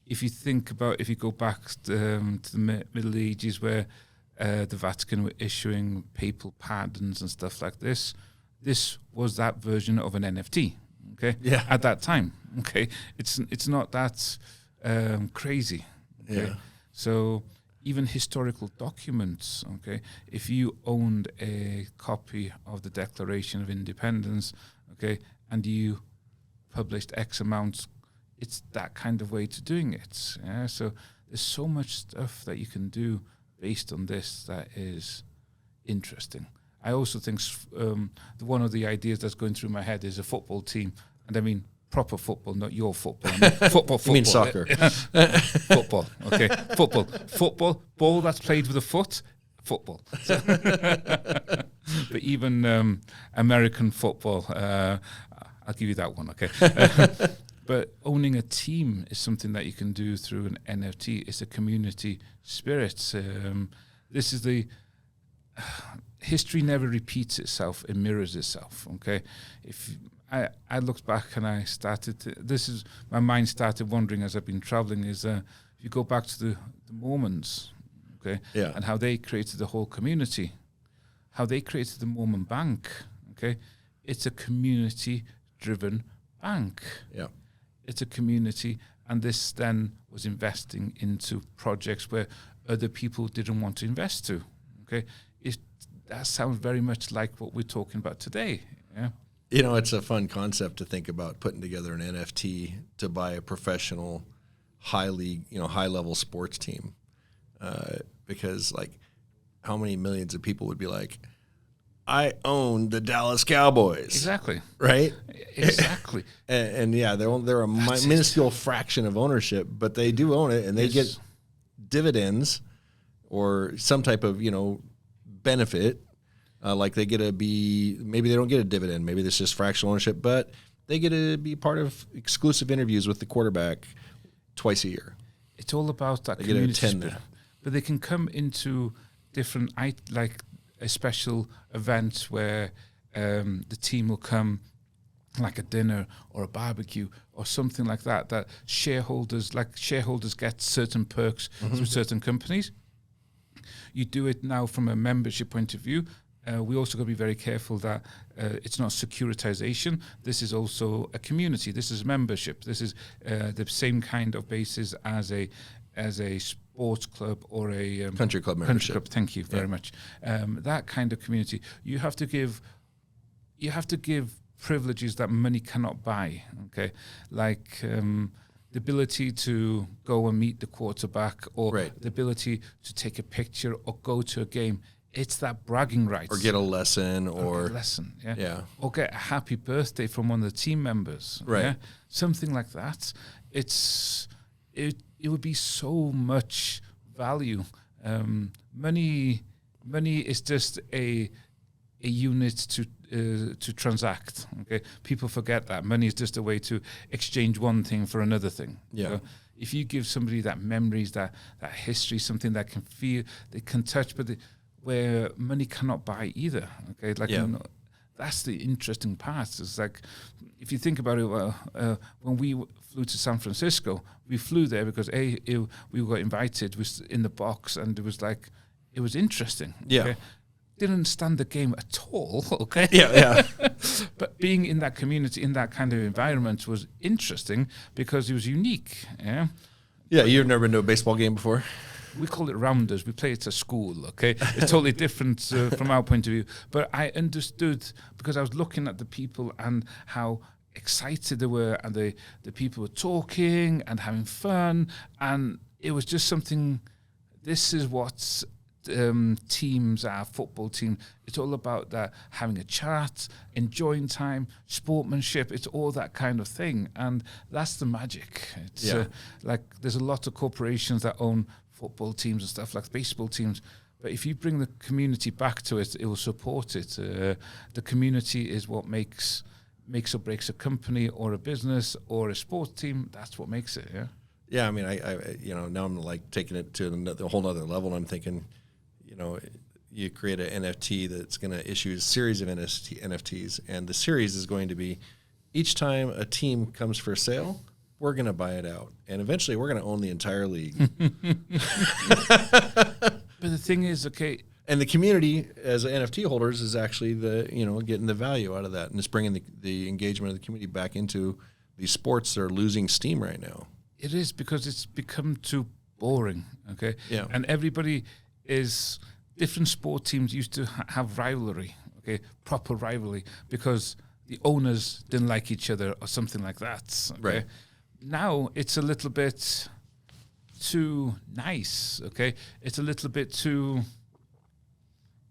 If you go back to the Middle Ages, where the Vatican were issuing papal pardons and stuff like this was that version of an NFT. Okay, at that time. Okay, it's not that crazy. Okay, Yeah. so even historical documents. Okay, if you owned a copy of the Declaration of Independence, okay, and you published X amount, it's that kind of way to doing it. Yeah, so there's so much stuff that you can do based on this that is interesting. I also think one of the ideas that's going through my head is a football team, and I mean proper football, not your football. I mean football. You mean soccer? Football. Okay, football. Ball that's played with a foot. Football. So but even American football, I'll give you that one. Okay. But owning a team is something that you can do through an NFT. It's a community spirit. This is the history never repeats itself; it mirrors itself. Okay, if I looked back and I started my mind started wandering as I've been traveling. If you go back to the Mormons, okay, and how they created the whole community, how they created the Mormon Bank. Okay, it's a community-driven bank. Yeah. It's a community, and this then was investing into projects where other people didn't want to invest to. Okay, that sounds very much like what we're talking about today. Yeah, it's a fun concept to think about putting together an NFT to buy a professional, high level sports team, because like, how many millions of people would be like, I own the Dallas Cowboys. Exactly. Right? Exactly. and they're a minuscule fraction of ownership, but they do own it, and they get dividends or some type of, benefit. Like they get to be, maybe they don't get a dividend, maybe it's just fractional ownership, but they get to be part of exclusive interviews with the quarterback twice a year. It's all about that community spirit. But they can come into different, like a special event where the team will come, like a dinner or a barbecue or something like that, that shareholders get certain perks through certain companies. You do it now from a membership point of view. We also got to be very careful that it's not securitization. This is also a community. This is membership. This is the same kind of basis as a sports club or a country club membership. Country club. Thank you very much. That kind of community, you have to give privileges that money cannot buy. Okay, like the ability to go and meet the quarterback, or the ability to take a picture or go to a game. It's that bragging rights. Or get a lesson, or or get a happy birthday from one of the team members. Right. Yeah? Something like that. It would be so much value. Money is just a unit to transact. Okay, people forget that money is just a way to exchange one thing for another thing. Yeah. So if you give somebody that memories, that history, something that can feel, they can touch, but where money cannot buy either. Okay, like that's the interesting part. It's like, if you think about it, when we flew to San Francisco, we flew there because we got invited, was in the box, and it was interesting. Yeah. Okay? Didn't understand the game at all. Okay. Yeah. But being in that community, in that kind of environment, was interesting because it was unique. Yeah. Yeah. You've never been to a baseball game before? We call it rounders. We play it at school, okay? It's totally different from our point of view. But I understood because I was looking at the people and how excited they were, and the people were talking and having fun. And it was just something, this is what teams are, football team. It's all about that, having a chat, enjoying time, sportsmanship. It's all that kind of thing. And that's the magic. It's like there's a lot of corporations that own football teams and stuff, like baseball teams, but if you bring the community back to it, it will support it. The community is what makes or breaks a company or a business or a sports team. That's what makes it. I mean, I now I'm like taking it to a whole nother level, and I'm thinking, you create an NFT that's going to issue a series of NFTs, and the series is going to be, each time a team comes for sale, we're going to buy it out. And eventually we're going to own the entire league. But the thing is, okay. And the community as NFT holders is actually getting the value out of that, and it's bringing the engagement of the community back into these sports that are losing steam right now. It is, because it's become too boring, okay? Yeah. And different sport teams used to have rivalry, okay? Proper rivalry, because the owners didn't like each other or something like that, okay? Right. Now it's a little bit too nice, okay? It's a little bit too...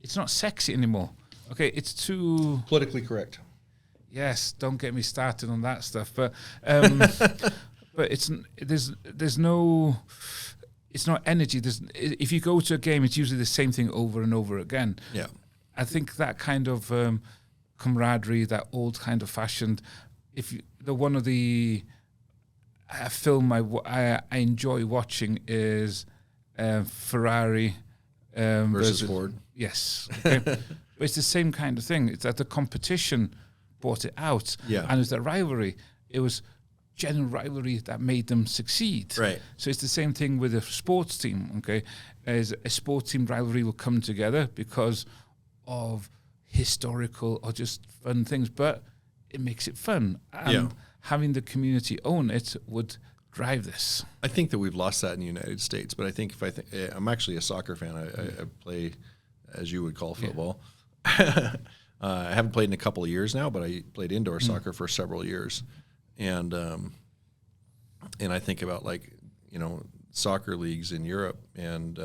It's not sexy anymore, okay? It's too... Politically correct. Yes, don't get me started on that stuff, but but it's no energy. If you go to a game, it's usually the same thing over and over again. Yeah, I think that kind of camaraderie, that old kind of fashioned. One of the film I enjoy watching is Ferrari versus Ford. Yes, okay. But it's the same kind of thing. It's that the competition brought it out, and it was that rivalry. It was genuine rivalry that made them succeed. Right. So it's the same thing with a sports team. Okay, as a sports team rivalry will come together because of historical or just fun things, but it makes it fun. And having the community own it would drive this. I think that we've lost that in the United States, but I think I'm actually a soccer fan. I play, as you would call football. I haven't played in a couple of years now, but I played indoor soccer for several years, and I think about soccer leagues in Europe, and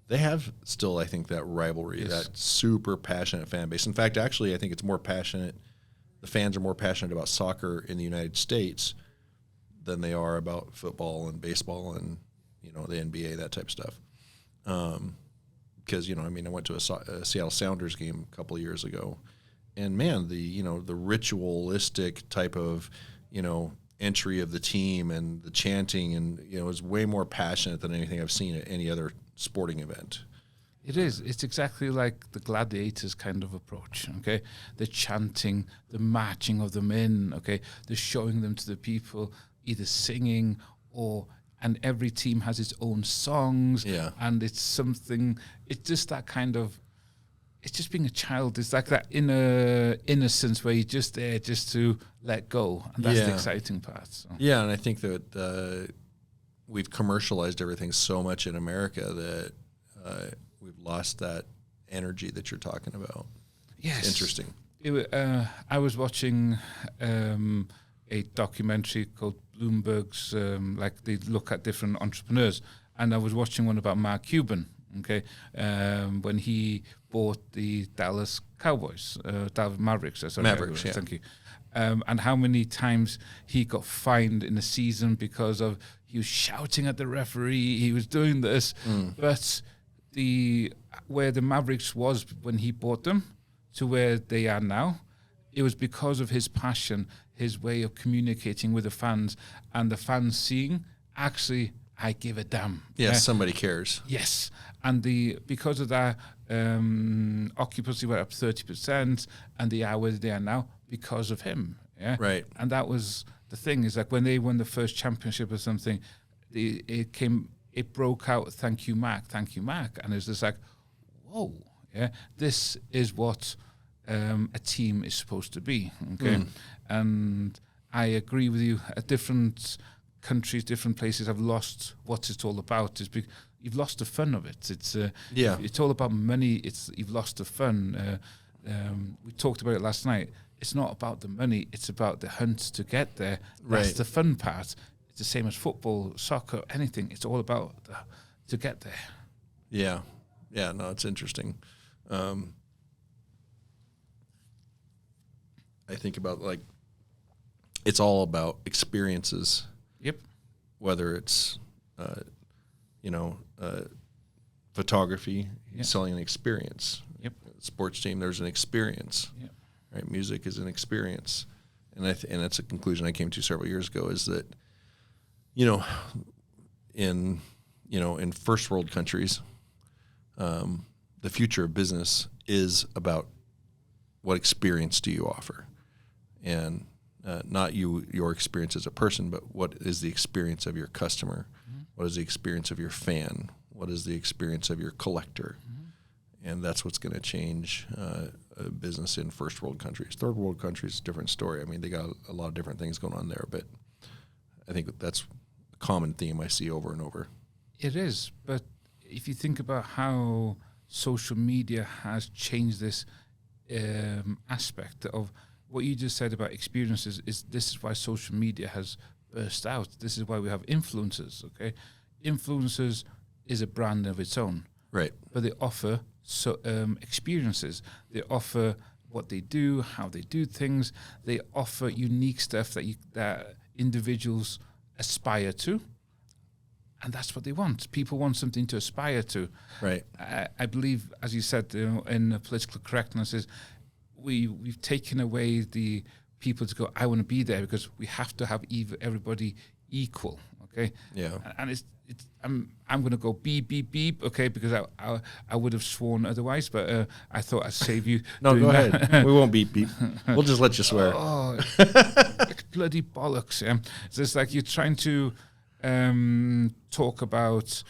they have still, I think, that rivalry, that super passionate fan base. In fact, actually, I think it's more passionate. The fans are more passionate about soccer in the United States than they are about football and baseball and the NBA, that type of stuff. Because I went to a Seattle Sounders game a couple of years ago, and man, the ritualistic type of entry of the team and the chanting and is way more passionate than anything I've seen at any other sporting event. It is. It's exactly like the gladiators kind of approach, okay? The chanting, the marching of them in, okay? The showing them to the people, either singing and every team has its own songs. Yeah. And it's just that kind of, it's just being a child. It's like that inner innocence where you're just there just to let go. And that's the exciting part. So. Yeah, and I think that we've commercialized everything so much in America that we've lost that energy that you're talking about. Yes. It's interesting. I was watching a documentary called Bloomberg's, they look at different entrepreneurs, and I was watching one about Mark Cuban, okay, when he bought the Dallas Cowboys, Mavericks. Mavericks, thank you. And how many times he got fined in a season because of he was shouting at the referee, he was doing this, but where the Mavericks was when he bought them to where they are now, it was because of his passion, his way of communicating with the fans, and the fans seeing, actually, I give a damn. Yes, somebody cares. Yes. And because of that, occupancy went up 30%, and they are where they are now because of him. Yeah. Right. And that was the thing, is like when they won the first championship or something, it broke out, thank you, Mark. And it was just like, whoa, yeah, this is what a team is supposed to be, okay? And I agree with you. Different countries, different places have lost what it's all about. You've lost the fun of it. It's all about money. You've lost the fun. We talked about it last night. It's not about the money. It's about the hunt to get there. That's right. The fun part. It's the same as football, soccer, anything. It's all about to get there. Yeah. No, it's interesting. I think about it's all about experiences. Yep. Whether it's, photography, selling an experience. Yep. Sports team, there's an experience. Yep. Right. Music is an experience, and and that's a conclusion I came to several years ago. Is that, in first world countries, the future of business is about what experience do you offer, and not your experience as a person, but what is the experience of your customer? Mm-hmm. What is the experience of your fan? What is the experience of your collector? And that's what's going to change a business in first world countries. Third world countries, different story. I mean, they got a lot of different things going on there, but I think that's a common theme I see over and over. It is, but if you think about how social media has changed this aspect of what you just said about experiences, this is why social media has burst out. This is why we have influencers, okay? Influencers is a brand of its own. Right. But they offer experiences. They offer what they do, how they do things. They offer unique stuff that individuals aspire to. And that's what they want. People want something to aspire to. Right. I believe, as you said, in political correctness, is we've taken away the people to go, I want to be there, because we have to have everybody equal. Okay. Yeah. And I'm going to go beep beep beep. Okay, because I would have sworn otherwise, but I thought I'd save you. No, go ahead. We won't beep beep. We'll just let you swear. Oh, it's bloody bollocks! Yeah. It's just like you're trying to talk about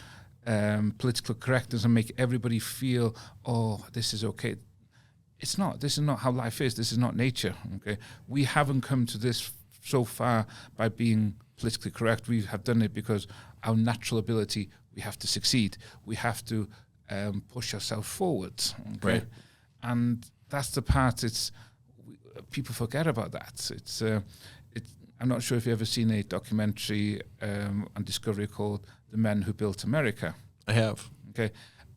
political correctness and make everybody feel, oh, this is okay. It's not. This is not how life is. This is not nature. Okay, we haven't come to this so far by being politically correct. We have done it because our natural ability. We have to succeed. We have to push ourselves forward. Okay, right. And that's the part. People forget about that. I'm not sure if you've ever seen a documentary on Discovery called "The Men Who Built America." I have. Okay,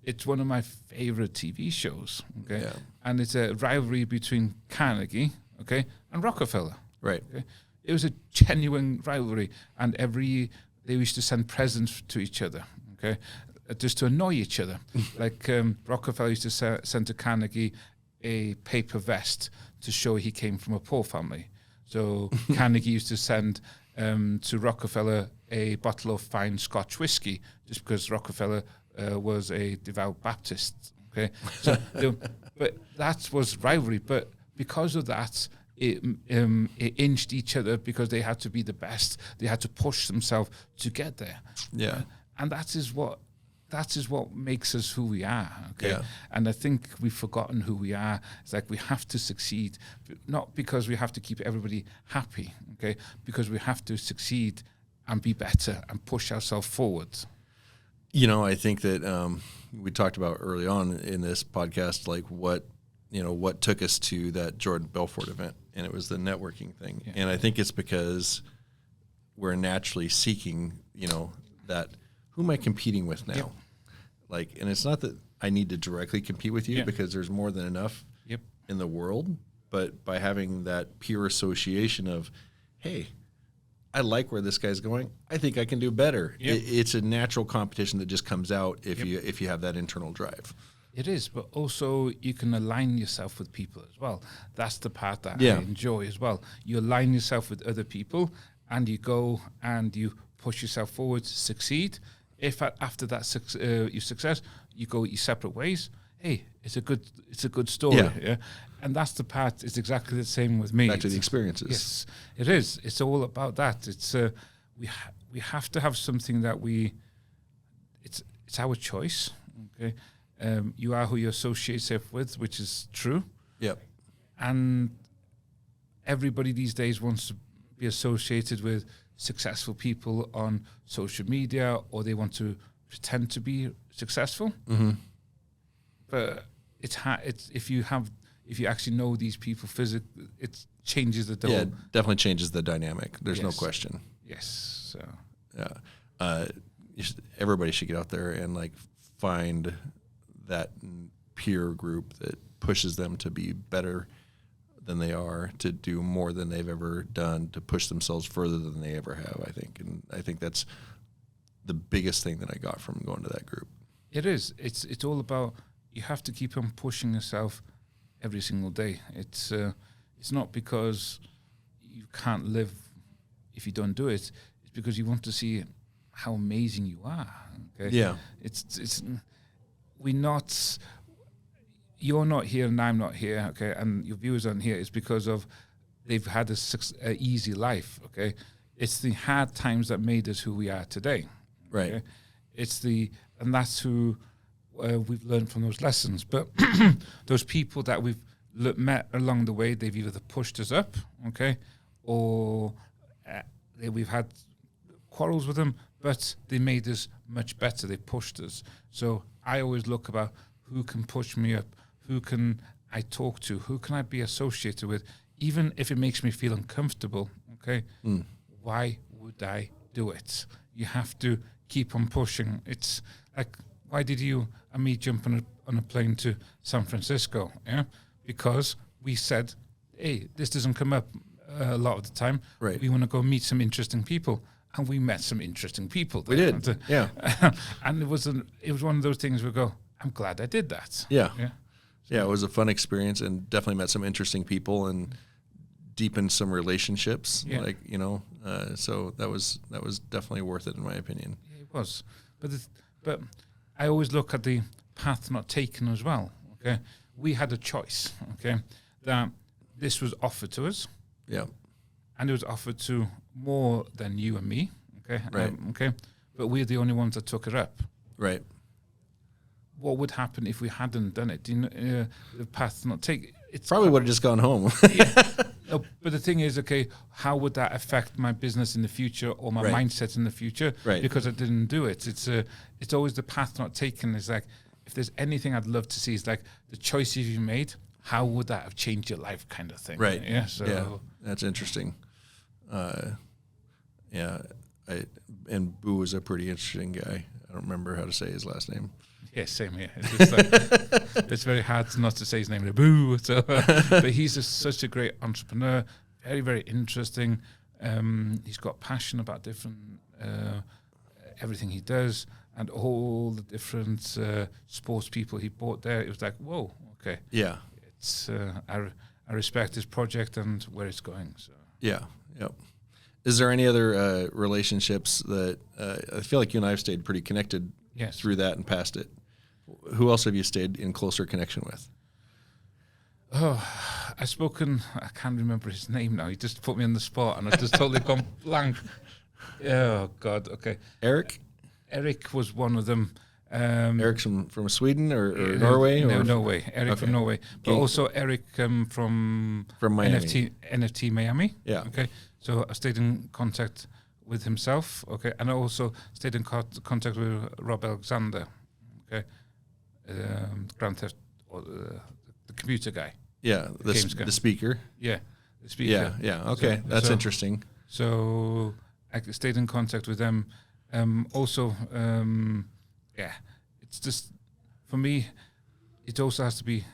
it's one of my favorite TV shows. Okay, Yeah. And it's a rivalry between Carnegie, okay, and Rockefeller. Right. Okay? It was a genuine rivalry, and they used to send presents to each other, okay, just to annoy each other. Like Rockefeller used to send to Carnegie a paper vest to show he came from a poor family. So Carnegie used to send to Rockefeller a bottle of fine Scotch whiskey, just because Rockefeller was a devout Baptist. Okay, so but that was rivalry. But because of that, it inched each other because they had to be the best. They had to push themselves to get there. Yeah, and that is what makes us who we are. Okay, yeah. And I think we've forgotten who we are. It's like we have to succeed, not because we have to keep everybody happy. Okay, because we have to succeed and be better and push ourselves forward. You know, I think that we talked about early on in this podcast, like what took us to that Jordan Belfort event, and it was the networking thing. Yeah. And I think it's because we're naturally seeking, that who am I competing with now? Yep. Like, and it's not that I need to directly compete with you because there's more than enough in the world, but by having that pure association of, hey, I like where this guy's going. I think I can do better. Yep. It's a natural competition that just comes out if you have that internal drive. It is, but also you can align yourself with people as well. That's the part that I enjoy as well. You align yourself with other people, and you go and you push yourself forward to succeed. If after that your success, you go your separate ways. Hey, it's a good story. Yeah. And that's the part. It's exactly the same with me. Back to the experiences. Yes, it is. It's all about that. It's we have to have something that it's our choice. Okay. You are who you associate yourself with, which is true. Yep. And everybody these days wants to be associated with successful people on social media, or they want to pretend to be successful. Mm-hmm. But it's if you actually know these people physically, it changes the whole. Yeah, it definitely changes the dynamic. There's no question. Yes. So. Yeah. Everybody should get out there and find that peer group that pushes them to be better than they are, to do more than they've ever done, to push themselves further than they ever have, I think. And I think that's the biggest thing that I got from going to that group. It is. It's all about, you have to keep on pushing yourself every single day. It's not because you can't live if you don't do it. It's because you want to see how amazing you are. Okay? Yeah. You're not here and I'm not here, okay, and your viewers aren't here. It's because of they've had a easy life, okay. It's the hard times that made us who we are today. Right. Okay? It's the and that's who we've learned from those lessons. But those people that we've met along the way, they've either pushed us up, okay, or we've had quarrels with them, but they made us much better. They pushed us. So I always look about who can push me up, who can I talk to, who can I be associated with, even if it makes me feel uncomfortable, okay? Why would I do it? You have to keep on pushing. It's like, why did you and me jump on a plane to San Francisco? Yeah, because we said, hey, this doesn't come up a lot of the time. Right. We want to go meet some interesting people. And we met some interesting people there. We did, yeah. And it was one of those things where we go, I'm glad I did that. Yeah. Yeah. Yeah, it was a fun experience and definitely met some interesting people and deepened some relationships. Yeah. Like, so that was definitely worth it in my opinion. Yeah, it was. But I always look at the path not taken as well. Okay. We had a choice, okay, that this was offered to us. Yeah. And it was offered to more than you and me, okay? Right. Okay. But we're the only ones that took it up. Right. What would happen if we hadn't done it? The path not take. It's Probably would have just gone home. Yeah. No, but the thing is, okay, how would that affect my business in the future or my mindset in the future? Right. Because I didn't do it. It's always the path not taken. It's like, if there's anything I'd love to see, is like the choices you made, how would that have changed your life, kind of thing. Right. Yeah. So yeah, that's interesting. And Boo was a pretty interesting guy. I don't remember how to say his last name. Yeah, same here. It's just like, it's very hard not to say his name. Boo. So, but he's such a great entrepreneur. Very, very interesting. He's got passion about different everything he does, and all the different sports people he brought there. It was like, whoa, okay. Yeah. It's I respect his project and where it's going. So yeah, yep. Is there any other relationships that I feel like you and I have stayed pretty connected through that and past it? Who else have you stayed in closer connection with? Oh, I can't remember his name now. He just put me on the spot and I just totally gone blank. Oh God, okay. Eric was one of them. Eric's from Sweden or Norway? No, or Norway. Eric from Norway. But also Eric from Miami. NFT Miami. Yeah. Okay. So I stayed in contact with himself. Okay. And I also stayed in contact with Rob Alexander. Okay. Grand Theft, or the computer guy. Yeah. The speaker. Yeah. The speaker. Yeah. Okay. That's interesting. So I stayed in contact with them. Yeah, it's just, for me, it also has to be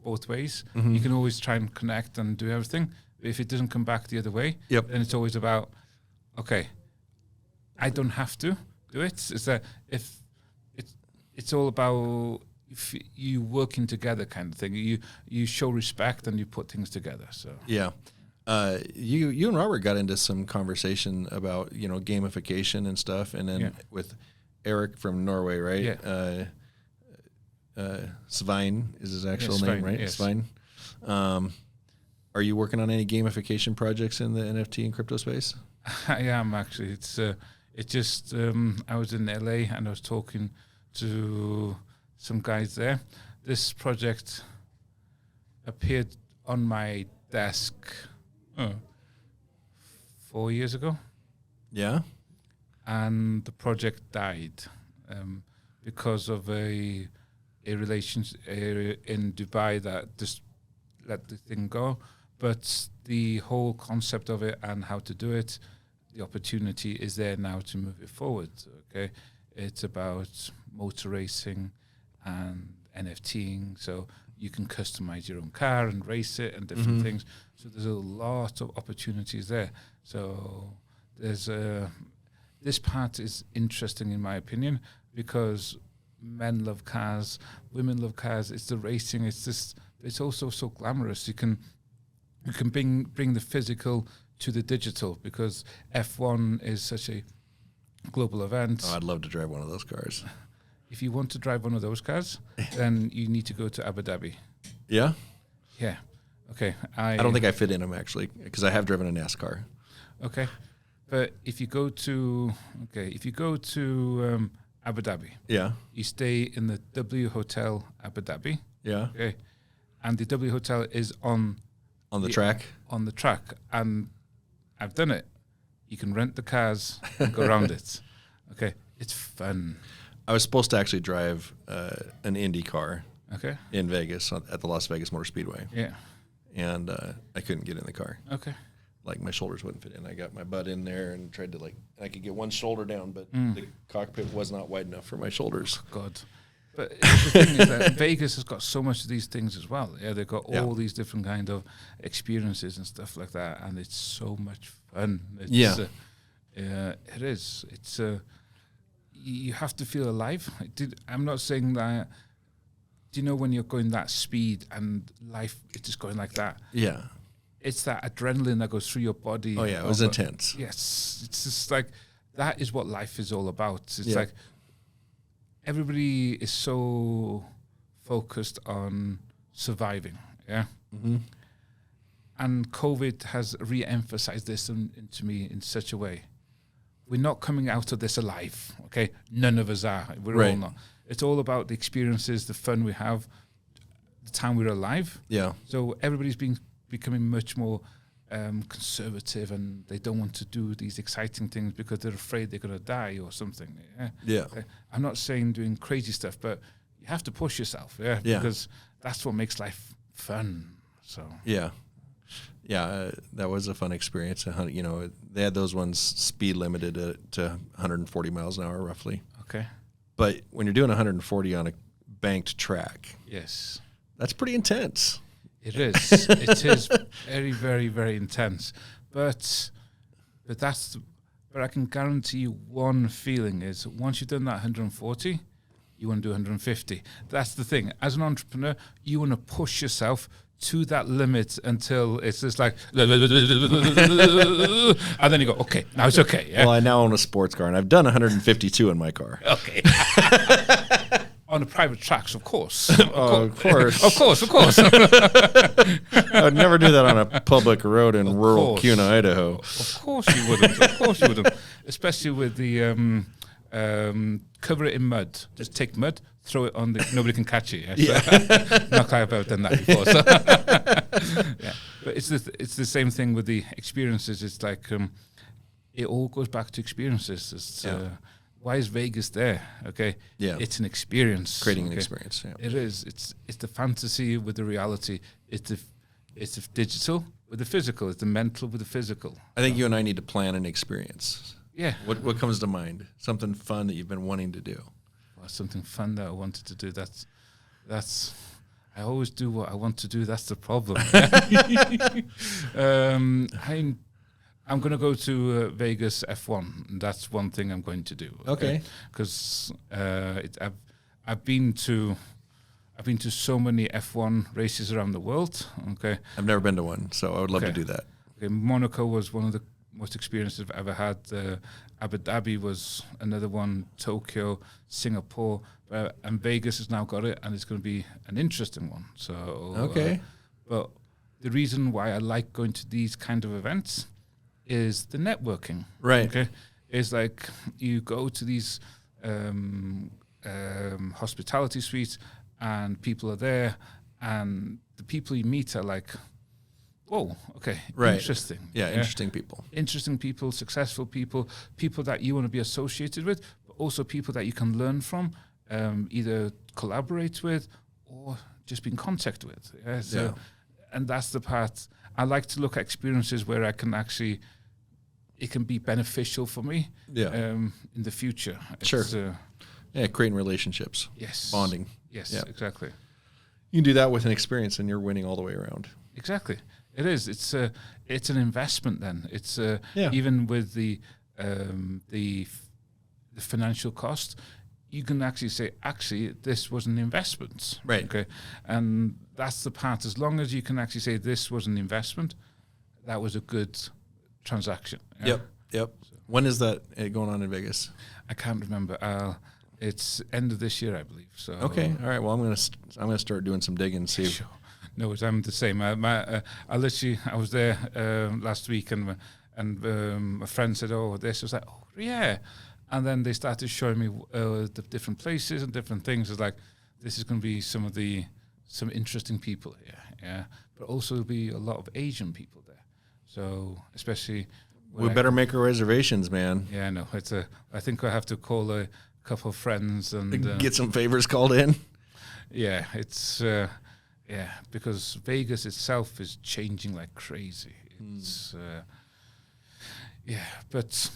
both ways. Mm-hmm. You can always try and connect and do everything, but if it doesn't come back the other way, then it's always about, okay, I don't have to do it. It's that if it's all about if you working together kind of thing. You show respect and you put things together. So yeah. You and Robert got into some conversation about gamification and stuff, and then with Eric from Norway, right? Yeah. Svein is his actual name, right? Yes. Svein. Are you working on any gamification projects in the NFT and crypto space? I am actually. It's just I was in LA and I was talking to some guys there. This project appeared on my desk 4 years ago. Yeah. And the project died because of a relationship in Dubai that just let the thing go. But the whole concept of it and how to do it, the opportunity is there now to move it forward. Okay, it's about motor racing and NFTing, so you can customize your own car and race it and different things. So there's a lot of opportunities there. So there's this part is interesting in my opinion because men love cars, women love cars. It's the racing. It's also so glamorous. You can bring the physical to the digital because F1 is such a global event. Oh, I'd love to drive one of those cars. If you want to drive one of those cars, then you need to go to Abu Dhabi. Yeah? Yeah. Okay. I don't think I fit in them actually because I have driven a NASCAR. Okay. But if you go to Abu Dhabi. Yeah. You stay in the W Hotel Abu Dhabi. Yeah. Okay. And the W Hotel is on the track. On the track. And I've done it. You can rent the cars and go around it. Okay. It's fun. I was supposed to actually drive an Indy car. Okay. In Vegas at the Las Vegas Motor Speedway. Yeah. And I couldn't get in the car. Okay. Like my shoulders wouldn't fit in. I got my butt in there and tried to I could get one shoulder down, but the cockpit was not wide enough for my shoulders. Oh, God. But the thing is that Vegas has got so much of these things as well. Yeah, they've got all these different kind of experiences and stuff like that, and it's so much fun. It's, it is. It's you have to feel alive. I'm not saying that. Do you know when you're going that speed and life is just going like that? Yeah. It's that adrenaline that goes through your body. Oh, yeah, it was intense. Yes. It's just like, that is what life is all about. It's like, everybody is so focused on surviving, yeah? Mm-hmm. And COVID has re-emphasized this into me in such a way. We're not coming out of this alive, okay? None of us are. We're all not. It's all about the experiences, the fun we have, the time we're alive. Yeah. So everybody's becoming much more conservative, and they don't want to do these exciting things because they're afraid they're going to die or something. Yeah. I'm not saying doing crazy stuff, but you have to push yourself, because that's what makes life fun. So that was a fun experience. You know, they had those ones speed limited to 140 miles an hour roughly. Okay. But when you're doing 140 on a banked track, yes, that's pretty intense. It is. It is very, very, very intense. But I can guarantee you one feeling is once you've done that 140, you want to do 150. That's the thing. As an entrepreneur, you want to push yourself to that limit until it's just like, and then you go, okay, now it's okay. Yeah? Well, I now own a sports car, and I've done 152 in my car. Okay. On the private tracks, of course. Of course. Of course. I would never do that on a public road in rural Kuna, Idaho. Of course you wouldn't. Especially with the cover it in mud. Just take mud, throw it on nobody can catch it. Yeah. Not quite I've done that before. So. But it's the same thing with the experiences. It's like it all goes back to experiences. Why is Vegas there? Okay. Yeah. It's an experience. Creating an experience. Yeah. It is. It's the fantasy with the reality. It's the digital with the physical. It's the mental with the physical. I think you and I need to plan an experience. Yeah. What comes to mind? Something fun that you've been wanting to do. Well, something fun that I wanted to do. That's. I always do what I want to do. That's the problem. I'm going to go to Vegas F1. That's one thing I'm going to do. Okay. Because I've been to so many F1 races around the world. Okay. I've never been to one, so I would love to do that. Okay. Monaco was one of the most experiences I've ever had. Abu Dhabi was another one. Tokyo, Singapore, and Vegas has now got it, and it's going to be an interesting one. So okay. But the reason why I like going to these kind of events is the networking. Right. Okay. It's like you go to these hospitality suites and people are there, and the people you meet are like, whoa, okay, right. Interesting. Yeah, interesting people. Interesting people, successful people, people that you want to be associated with, but also people that you can learn from, either collaborate with or just be in contact with. Yeah. So, and that's the part. I like to look at experiences where I can actually, it can be beneficial for me in the future. Sure. Creating relationships. Yes. Bonding. Yes, exactly. You can do that with an experience and you're winning all the way around. Exactly. It is. It's an investment then. It's even with the financial cost, you can actually say, this was an investment. Right. Okay. And that's the part. As long as you can actually say this was an investment, that was a good transaction. Yeah? Yep. So when is that going on in Vegas? I can't remember. It's end of this year, I believe. So okay. All right. Well, I'm gonna start doing some digging. See. Sure. No, I'm the same. I was there last week, and a friend said, "Oh, this." I was like, "Oh, yeah." And then they started showing me the different places and different things. It's like, this is going to be some interesting people here, yeah. But also there'll be a lot of Asian people there. So especially, we better make our reservations, man. Yeah, no, I think I have to call a couple of friends and get some favors called in. Yeah, it's because Vegas itself is changing like crazy. It's but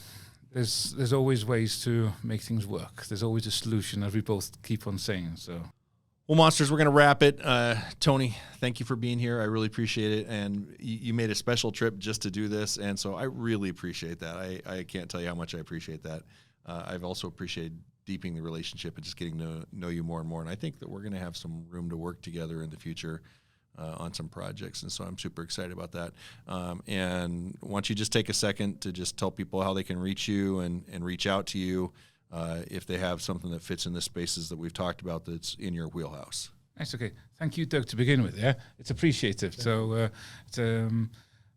there's always ways to make things work. There's always a solution, as we both keep on saying. So, well, Monsters, we're going to wrap it. Tony, thank you for being here. I really appreciate it. And you made a special trip just to do this. And so I really appreciate that. I can't tell you how much I appreciate that. I've also appreciated deepening the relationship and just getting to know you more and more. And I think that we're going to have some room to work together in the future on some projects. And so I'm super excited about that. And why don't you just take a second to just tell people how they can reach you and reach out to you if they have something that fits in the spaces that we've talked about that's in your wheelhouse. That's okay. Thank you, Doug, to begin with. Yeah, it's appreciative. So,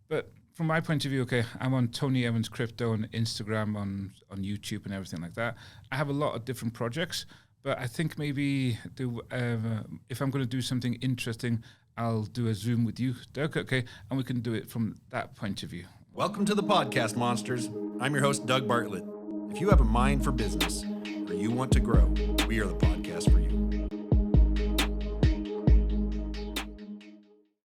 but from my point of view, okay, I'm on Tony Evans Crypto on Instagram, on YouTube, and everything like that. I have a lot of different projects, but I think maybe if I'm going to do something interesting, I'll do a Zoom with you, Doug, okay, and we can do it from that point of view. Welcome to the podcast, Monsters. I'm your host, Doug Bartlett. If you have a mind for business or you want to grow, we are the podcast for you.